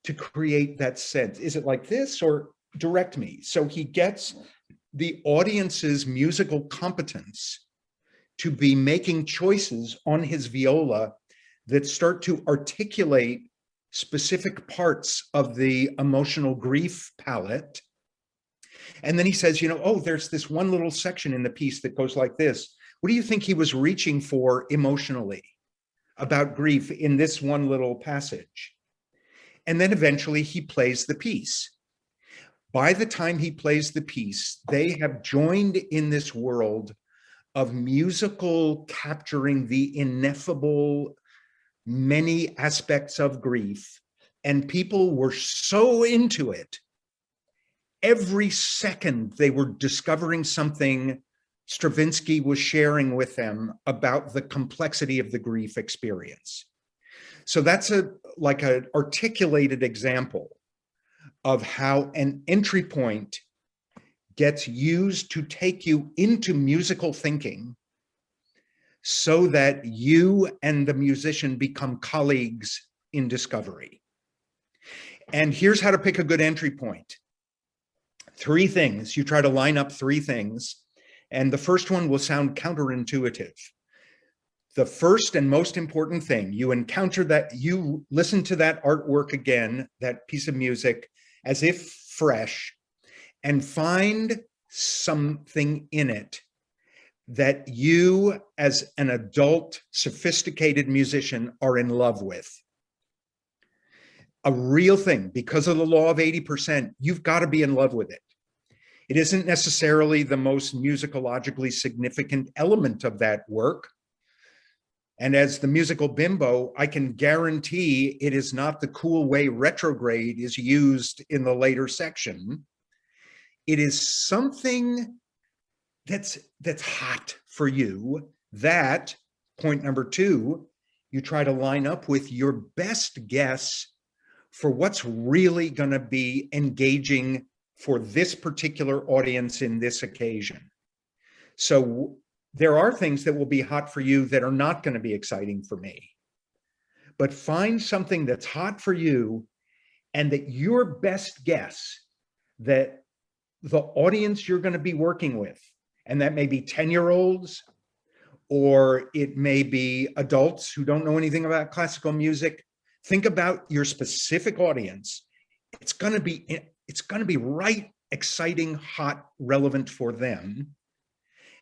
to create that sense? Is it like this, or direct me? So he gets the audience's musical competence to be making choices on his viola that start to articulate specific parts of the emotional grief palette. And then he says, you know, oh, there's this one little section in the piece that goes like this. What do you think he was reaching for emotionally about grief in this one little passage? And then eventually he plays the piece. By the time he plays the piece, they have joined in this world of musical capturing the ineffable many aspects of grief, and people were so into it. Every second they were discovering something Stravinsky was sharing with them about the complexity of the grief experience. So that's like an articulated example of how an entry point gets used to take you into musical thinking so that you and the musician become colleagues in discovery. And here's how to pick a good entry point. 3 things. You try to line up 3 things, and the first one will sound counterintuitive. The first and most important thing, you encounter that, you listen to that artwork again, that piece of music, as if fresh, and find something in it that you, as an adult, sophisticated musician, are in love with. A real thing, because of the law of 80%, you've got to be in love with it. It isn't necessarily the most musicologically significant element of that work. And as the musical bimbo, I can guarantee it is not the cool way retrograde is used in the later section. It is something that's hot for you. That, point number 2, you try to line up with your best guess for what's really going to be engaging for this particular audience in this occasion. So there are things that will be hot for you that are not going to be exciting for me. But find something that's hot for you and that your best guess that the audience you're going to be working with, and that may be 10-year-olds, or it may be adults who don't know anything about classical music. Think about your specific audience. It's going to be right, exciting, hot, relevant for them.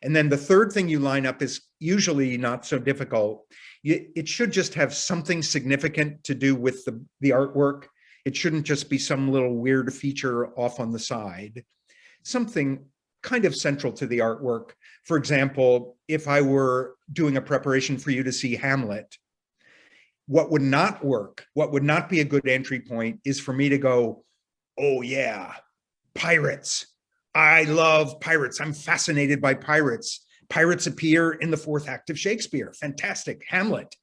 And then the third thing you line up is usually not so difficult. It should just have something significant to do with the artwork. It shouldn't just be some little weird feature off on the side. Something kind of central to the artwork. For example, if I were doing a preparation for you to see Hamlet, what would not work, what would not be a good entry point is for me to go, oh yeah, pirates. I love pirates. I'm fascinated by pirates. Pirates appear in the 4th act of Shakespeare. Fantastic. Hamlet.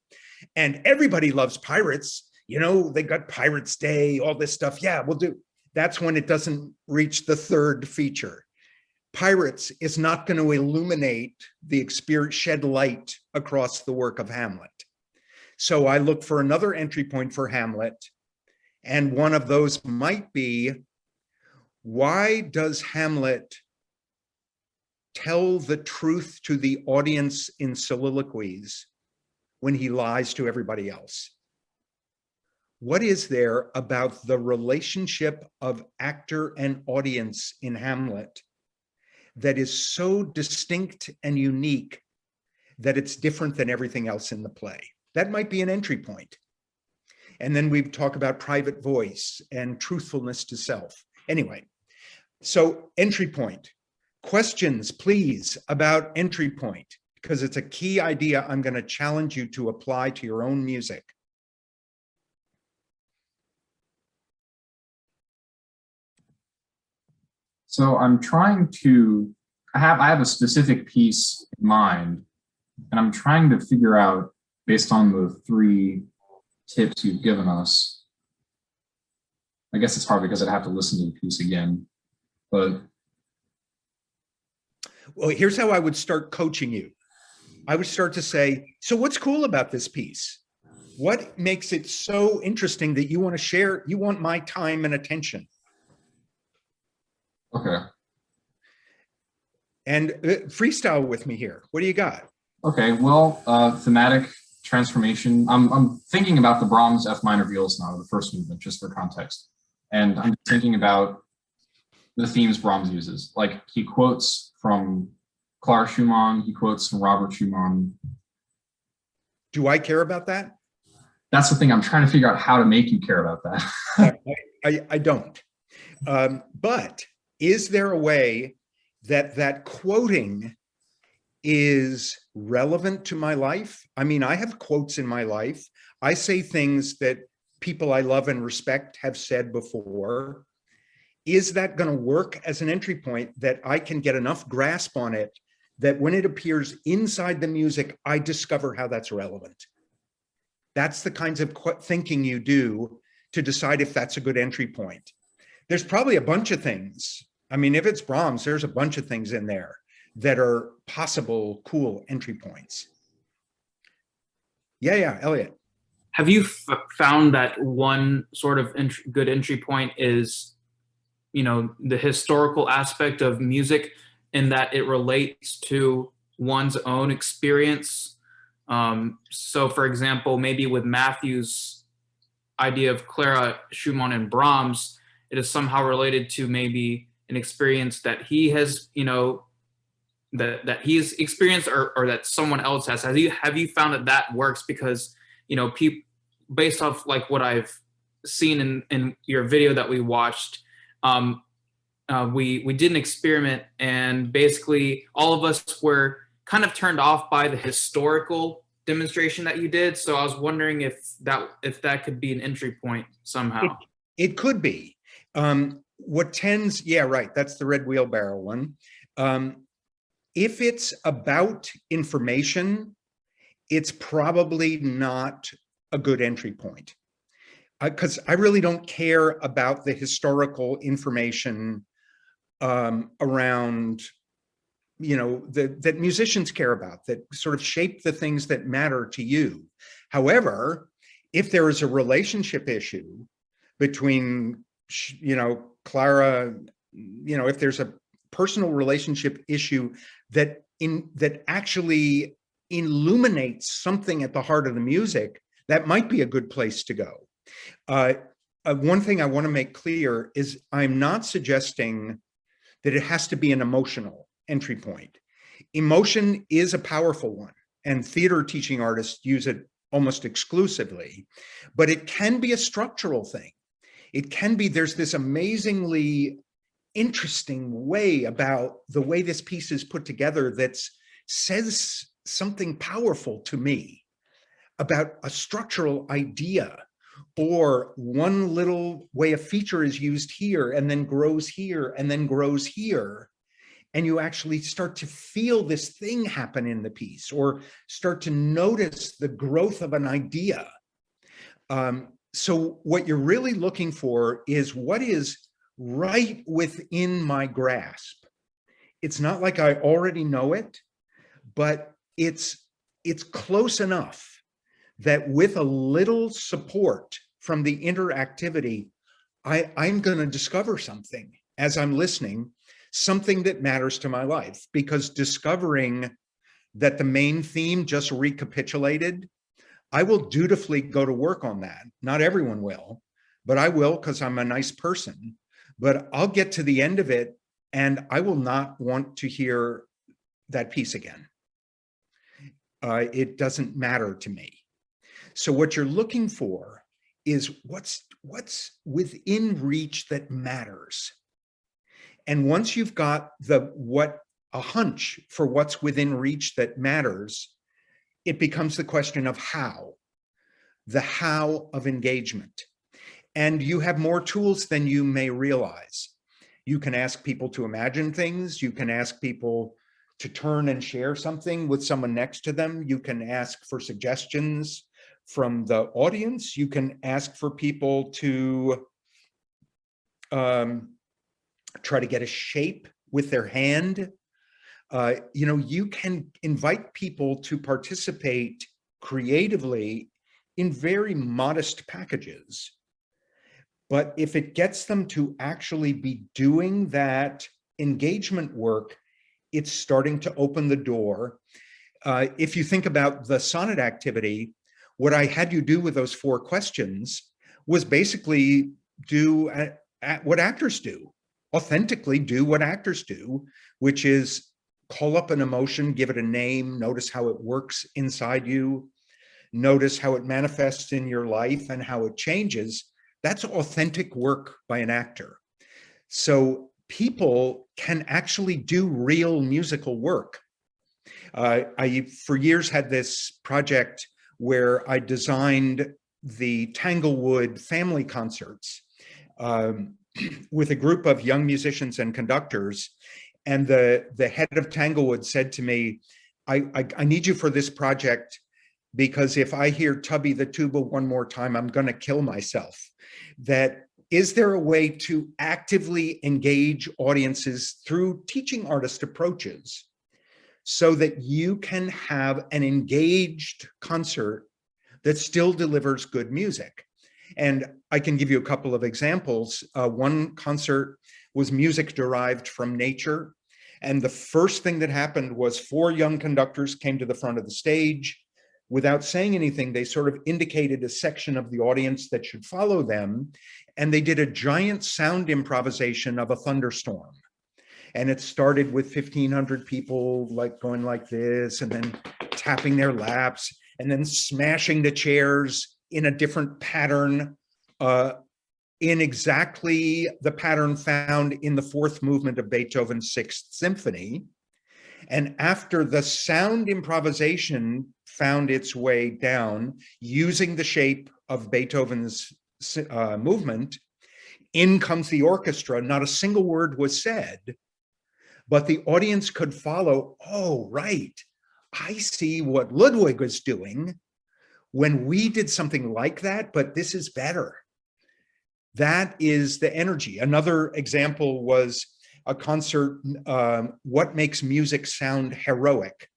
And everybody loves pirates. You know, they got Pirates Day, all this stuff. Yeah, we'll do. That's when it doesn't reach the 3rd feature. Pirates is not going to illuminate the experience, shed light across the work of Hamlet. So I look for another entry point for Hamlet. And one of those might be, why does Hamlet tell the truth to the audience in soliloquies when he lies to everybody else? What is there about the relationship of actor and audience in Hamlet that is so distinct and unique that it's different than everything else in the play? That might be an entry point. And then we talk about private voice and truthfulness to self. Anyway, so entry point. Questions, please, about entry point, because it's a key idea I'm going to challenge you to apply to your own music. So I'm trying to, I have a specific piece in mind, and I'm trying to figure out, based on the 3 tips you've given us. I guess it's hard because I'd have to listen to the piece again, but. Well, here's how I would start coaching you. I would start to say, so what's cool about this piece? What makes it so interesting that you want to share, you want my time and attention? Okay. And freestyle with me here. What do you got? Okay, well, thematic transformation. I'm thinking about the Brahms F minor viol sonata, the first movement, just for context. And I'm thinking about the themes Brahms uses. Like, he quotes from Clara Schumann, he quotes from Robert Schumann. Do I care about that? That's the thing, I'm trying to figure out how to make you care about that. I don't. But is there a way that quoting is relevant to my life? I mean, I have quotes in my life. I say things that people I love and respect have said before. Is that going to work as an entry point that I can get enough grasp on it that when it appears inside the music, I discover how that's relevant? That's the kinds of thinking you do to decide if that's a good entry point. There's probably a bunch of things. I mean, if it's Brahms, there's a bunch of things in there that are possible cool entry points. Yeah, Elliot. Have you found that one sort of good entry point is, you know, the historical aspect of music, in that it relates to one's own experience? So for example, maybe with Matthew's idea of Clara, Schumann, and Brahms, it is somehow related to maybe an experience that he has, you know, that he's experienced, or that someone else has. Have you found that that works? Because, you know, people, based off like what I've seen in your video that we watched, we did an experiment, and basically all of us were kind of turned off by the historical demonstration that you did. So I was wondering if that could be an entry point somehow. It could be. What tends, yeah, right. That's the red wheelbarrow one. If it's about information, it's probably not a good entry point, because I really don't care about the historical information around, you know, that musicians care about, that sort of shape the things that matter to you. However, if there is a relationship issue between, you know, Clara, you know, if there's a personal relationship issue that actually illuminates something at the heart of the music, that might be a good place to go. One thing I want to make clear is I'm not suggesting that it has to be an emotional entry point. Emotion is a powerful one, and theater teaching artists use it almost exclusively, but it can be a structural thing. It can be, there's this amazingly interesting way about the way this piece is put together that says something powerful to me about a structural idea, or one little way a feature is used here and then grows here and then grows here. And you actually start to feel this thing happen in the piece, or start to notice the growth of an idea. So what you're really looking for is what is right within my grasp. It's not like I already know it, but it's close enough that with a little support from the interactivity, I'm going to discover something as I'm listening, something that matters to my life. Because discovering that the main theme just recapitulated, I will dutifully go to work on that. Not everyone will, but I will, because I'm a nice person. But I'll get to the end of it, and I will not want to hear that piece again. It doesn't matter to me. So what you're looking for is what's within reach that matters. And once you've got a hunch for what's within reach that matters, it becomes the question of how, the how of engagement. And you have more tools than you may realize. You can ask people to imagine things. You can ask people to turn and share something with someone next to them. You can ask for suggestions from the audience. You can ask for people to try to get a shape with their hand. You know, you can invite people to participate creatively in very modest packages. But if it gets them to actually be doing that engagement work, it's starting to open the door. If you think about the sonnet activity, what I had you do with those 4 questions was basically do what actors do, authentically do what actors do, which is call up an emotion, give it a name, notice how it works inside you, notice how it manifests in your life and how it changes. That's authentic work by an actor. So people can actually do real musical work. I, for years, had this project where I designed the Tanglewood family concerts with a group of young musicians and conductors. And the head of Tanglewood said to me, I need you for this project, because if I hear Tubby the Tuba one more time, I'm going to kill myself. That is there a way to actively engage audiences through teaching artist approaches so that you can have an engaged concert that still delivers good music? And I can give you a couple of examples. One concert was music derived from nature. And the first thing that happened was 4 young conductors came to the front of the stage. Without saying anything, they sort of indicated a section of the audience that should follow them. And they did a giant sound improvisation of a thunderstorm. And it started with 1,500 people like going like this, and then tapping their laps, and then smashing the chairs in a different pattern, in exactly the pattern found in the 4th movement of Beethoven's 6th Symphony. And after the sound improvisation found its way down, using the shape of Beethoven's movement, in comes the orchestra. Not a single word was said, but the audience could follow. Oh, right. I see what Ludwig was doing when we did something like that, but this is better. That is the energy. Another example was a concert, What Makes Music Sound Heroic?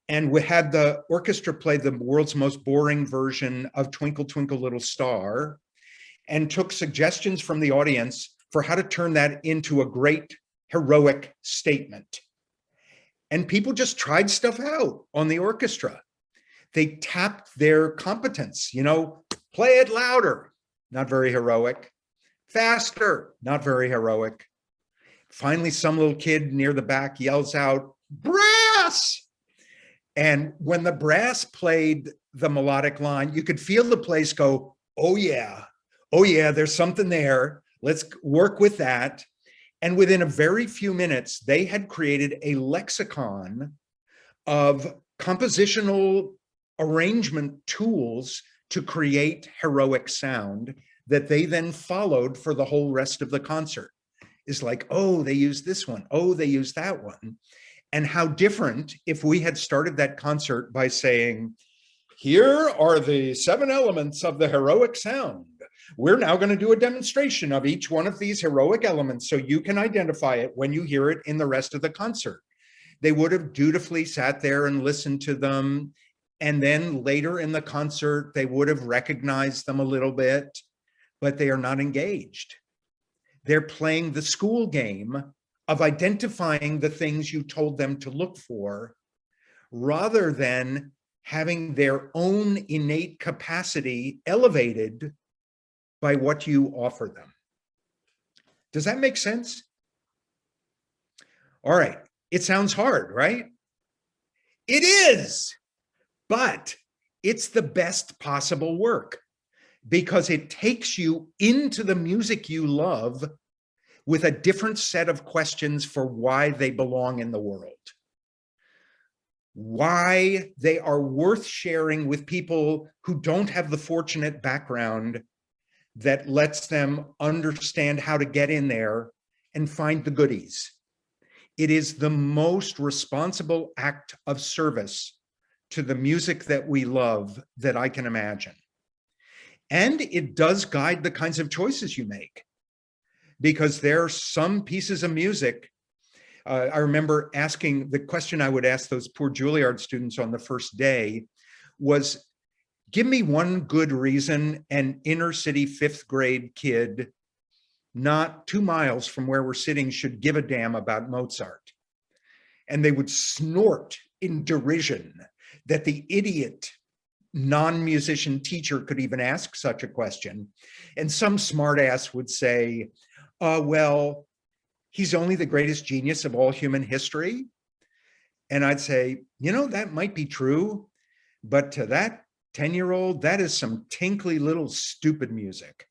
And we had the orchestra play the world's most boring version of Twinkle, Twinkle, Little Star, and took suggestions from the audience for how to turn that into a great heroic statement. And people just tried stuff out on the orchestra. They tapped their competence, play it louder, not very heroic. Faster, not very heroic. Finally, some little kid near the back yells out, brass! And when the brass played the melodic line, you could feel the place go, oh yeah, there's something there. Let's work with that. And within a very few minutes, they had created a lexicon of compositional arrangement tools to create heroic sound that they then followed for the whole rest of the concert. Is like, oh, they used this one. Oh, they used that one. And how different if we had started that concert by saying, here are the 7 elements of the heroic sound. We're now going to do a demonstration of each one of these heroic elements so you can identify it when you hear it in the rest of the concert. They would have dutifully sat there and listened to them. And then later in the concert, they would have recognized them a little bit, but they are not engaged. They're playing the school game of identifying the things you told them to look for, rather than having their own innate capacity elevated by what you offer them. Does that make sense? All right, it sounds hard, right? It is, but it's the best possible work because it takes you into the music you love with a different set of questions for why they belong in the world, why they are worth sharing with people who don't have the fortunate background that lets them understand how to get in there and find the goodies. It is the most responsible act of service to the music that we love that I can imagine. And it does guide the kinds of choices you make, because there are some pieces of music. I remember asking the question I would ask those poor Juilliard students on the first day was, give me one good reason an inner city 5th grade kid not 2 miles from where we're sitting should give a damn about Mozart. And they would snort in derision that the idiot non-musician teacher could even ask such a question. And some smartass would say, well, he's only the greatest genius of all human history. And I'd say, that might be true, but to that 10-year-old, that is some tinkly little stupid music.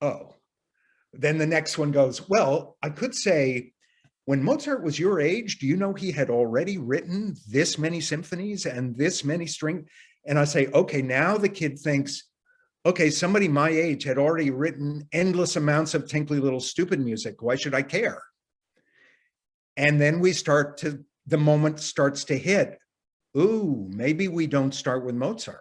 Oh, then the next one goes, well, I could say, when Mozart was your age, do you know he had already written this many symphonies and this many string? And I say, okay, now the kid thinks, okay, somebody my age had already written endless amounts of tinkly little stupid music. Why should I care? And then the moment starts to hit. Ooh, maybe we don't start with Mozart.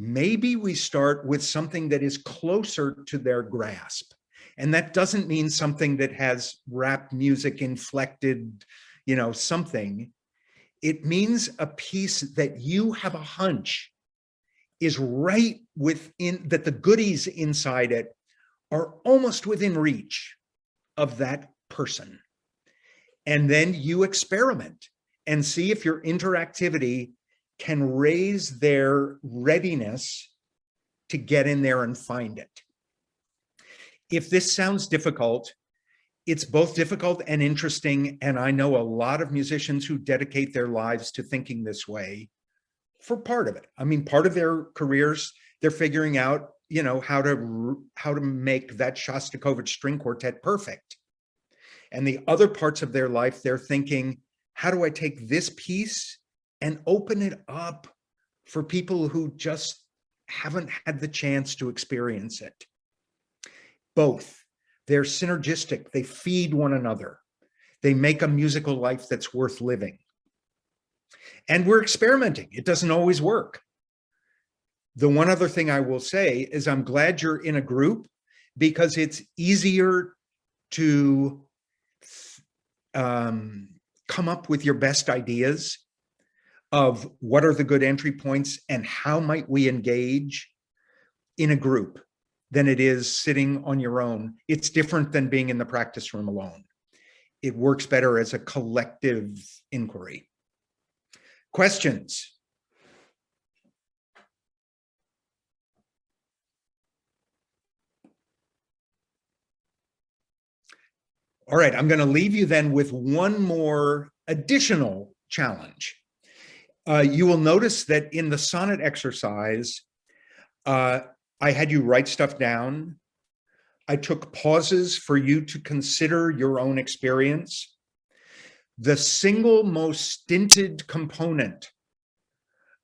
maybe we start with something that is closer to their grasp. And that doesn't mean something that has rap music inflected, something. It means a piece that you have a hunch is right within, that the goodies inside it are almost within reach of that person. And then you experiment and see if your interactivity can raise their readiness to get in there and find it. If this sounds difficult, it's both difficult and interesting. And I know a lot of musicians who dedicate their lives to thinking this way for part of it. I mean, part of their careers, they're figuring out, how to make that Shostakovich string quartet perfect. And the other parts of their life, they're thinking, how do I take this piece and open it up for people who just haven't had the chance to experience it? Both. They're synergistic. They feed one another. They make a musical life that's worth living. And we're experimenting. It doesn't always work. The one other thing I will say is I'm glad you're in a group, because it's easier to come up with your best ideas of what are the good entry points and how might we engage in a group than it is sitting on your own. It's different than being in the practice room alone. It works better as a collective inquiry. Questions? All right, I'm going to leave you then with one more additional challenge. You will notice that in the sonnet exercise, I had you write stuff down. I took pauses for you to consider your own experience. The single most stinted component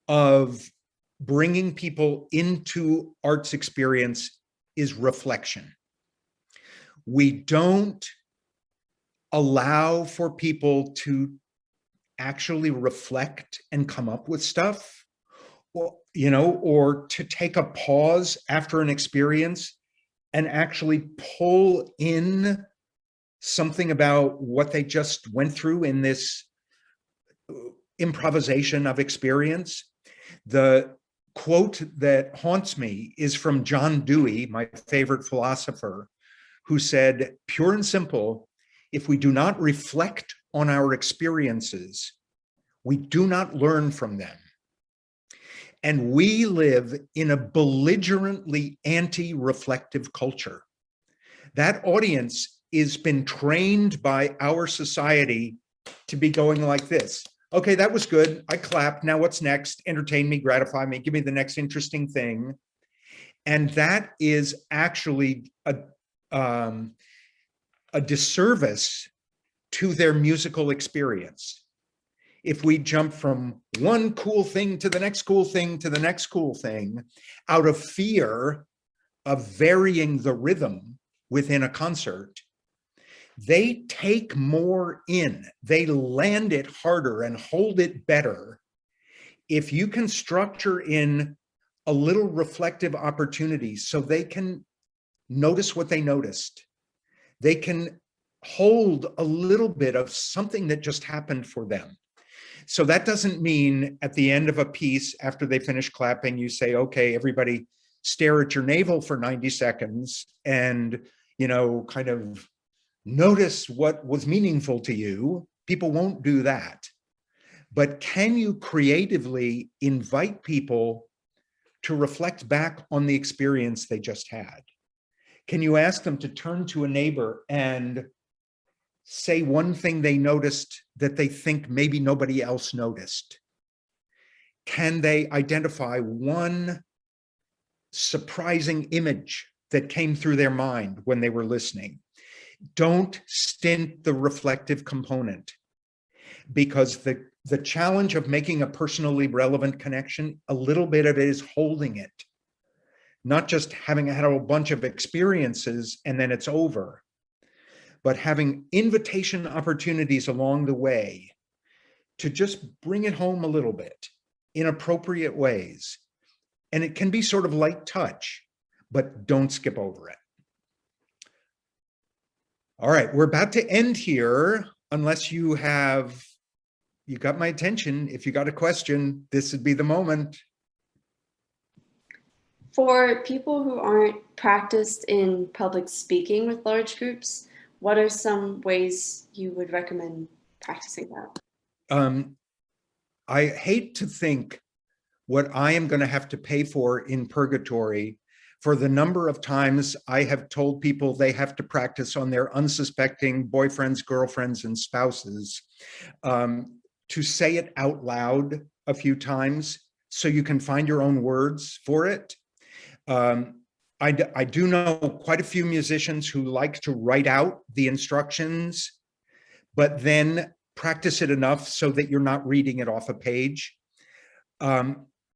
of bringing people into arts experience is reflection. We don't allow for people to actually reflect and come up with stuff, or to take a pause after an experience and actually pull in something about what they just went through in this improvisation of experience. The quote that haunts me is from John Dewey, my favorite philosopher, who said, pure and simple, if we do not reflect on our experiences, we do not learn from them. And we live in a belligerently anti-reflective culture. That audience has been trained by our society to be going like this. Okay, that was good. I clapped. Now what's next? Entertain me, gratify me, give me the next interesting thing. And that is actually a disservice to their musical experience. If we jump from one cool thing to the next cool thing to the next cool thing, out of fear of varying the rhythm within a concert, they take more in, they land it harder and hold it better if you can structure in a little reflective opportunity so they can notice what they noticed. They can hold a little bit of something that just happened for them. So that doesn't mean at the end of a piece, after they finish clapping, you say, okay, everybody stare at your navel for 90 seconds and, kind of notice what was meaningful to you. People won't do that. But can you creatively invite people to reflect back on the experience they just had? Can you ask them to turn to a neighbor and say one thing they noticed that they think maybe nobody else noticed? Can they identify one surprising image that came through their mind when they were listening? Don't stint the reflective component, because the challenge of making a personally relevant connection, a little bit of it is holding it. Not just having had a bunch of experiences and then it's over, but having invitation opportunities along the way to just bring it home a little bit in appropriate ways. And it can be sort of light touch, but don't skip over it. All right, we're about to end here. Unless you got my attention. If you got a question, this would be the moment. For people who aren't practiced in public speaking with large groups, what are some ways you would recommend practicing that? I hate to think what I am going to have to pay for in purgatory for the number of times I have told people they have to practice on their unsuspecting boyfriends, girlfriends, and spouses, to say it out loud a few times so you can find your own words for it. I do know quite a few musicians who like to write out the instructions, but then practice it enough so that you're not reading it off a page.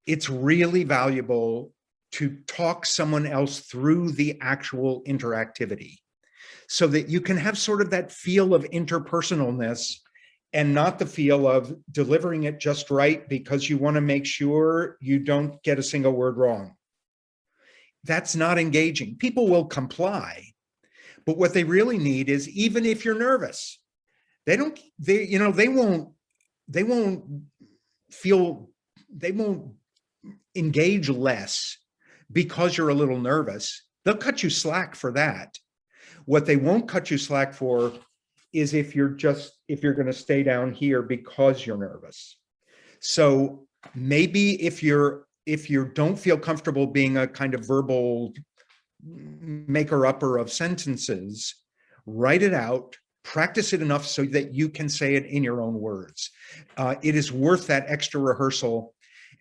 It's really valuable to talk someone else through the actual interactivity so that you can have sort of that feel of interpersonalness and not the feel of delivering it just right because you want to make sure you don't get a single word wrong. That's not engaging. People will comply, but what they really need is, even if you're nervous, they won't engage less because you're a little nervous. They'll cut you slack for that. What they won't cut you slack for is if you're going to stay down here because you're nervous. So maybe if you don't feel comfortable being a kind of verbal maker-upper of sentences, write it out, practice it enough so that you can say it in your own words. It is worth that extra rehearsal,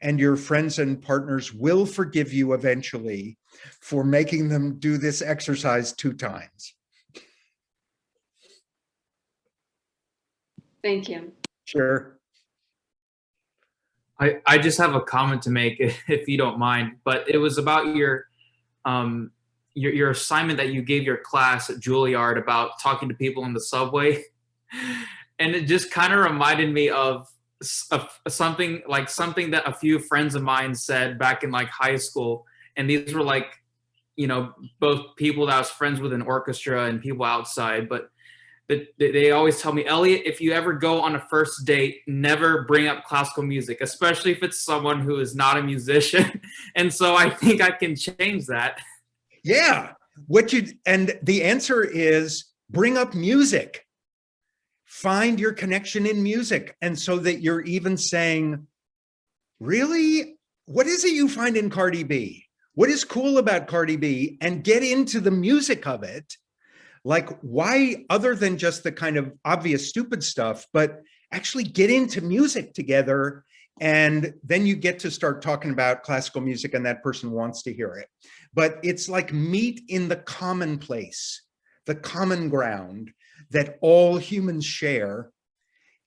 and your friends and partners will forgive you eventually for making them do this exercise 2 times. Thank you. Sure. I just have a comment to make, if you don't mind, but it was about your assignment that you gave your class at Juilliard about talking to people in the subway. And it just kind of reminded me of something that a few friends of mine said back in like high school. And these were like, both people that I was friends with in orchestra and people outside, but they always tell me, Elliot, if you ever go on a first date, never bring up classical music, especially if it's someone who is not a musician. And so I think I can change that. Yeah. And the answer is bring up music. Find your connection in music. And so that you're even saying, really, what is it you find in Cardi B? What is cool about Cardi B? And get into the music of it. Like, why, other than just the kind of obvious stupid stuff, but actually get into music together. And then you get to start talking about classical music and that person wants to hear it. But it's like meet in the commonplace, the common ground that all humans share.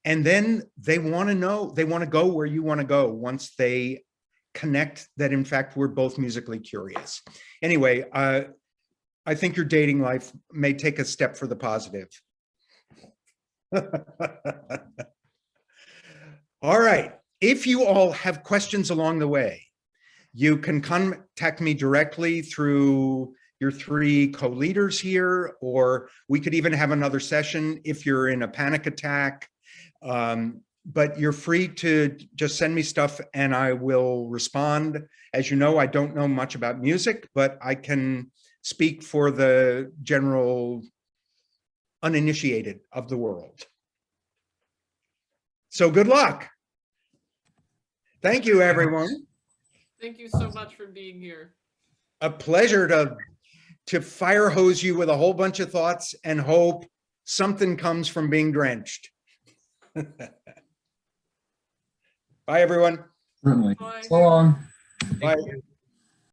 And then they want to go where you want to go once they connect that, in fact, we're both musically curious. Anyway, I think your dating life may take a step for the positive. All right. If you all have questions along the way, you can contact me directly through your 3 co-leaders here, or we could even have another session if you're in a panic attack. But you're free to just send me stuff and I will respond. As you know, I don't know much about music, but I can speak for the general uninitiated of the world. So good luck. Thank you, everyone. Thank you so much for being here. A pleasure to fire hose you with a whole bunch of thoughts and hope something comes from being drenched. Bye, everyone. Certainly. Bye. So long. Bye.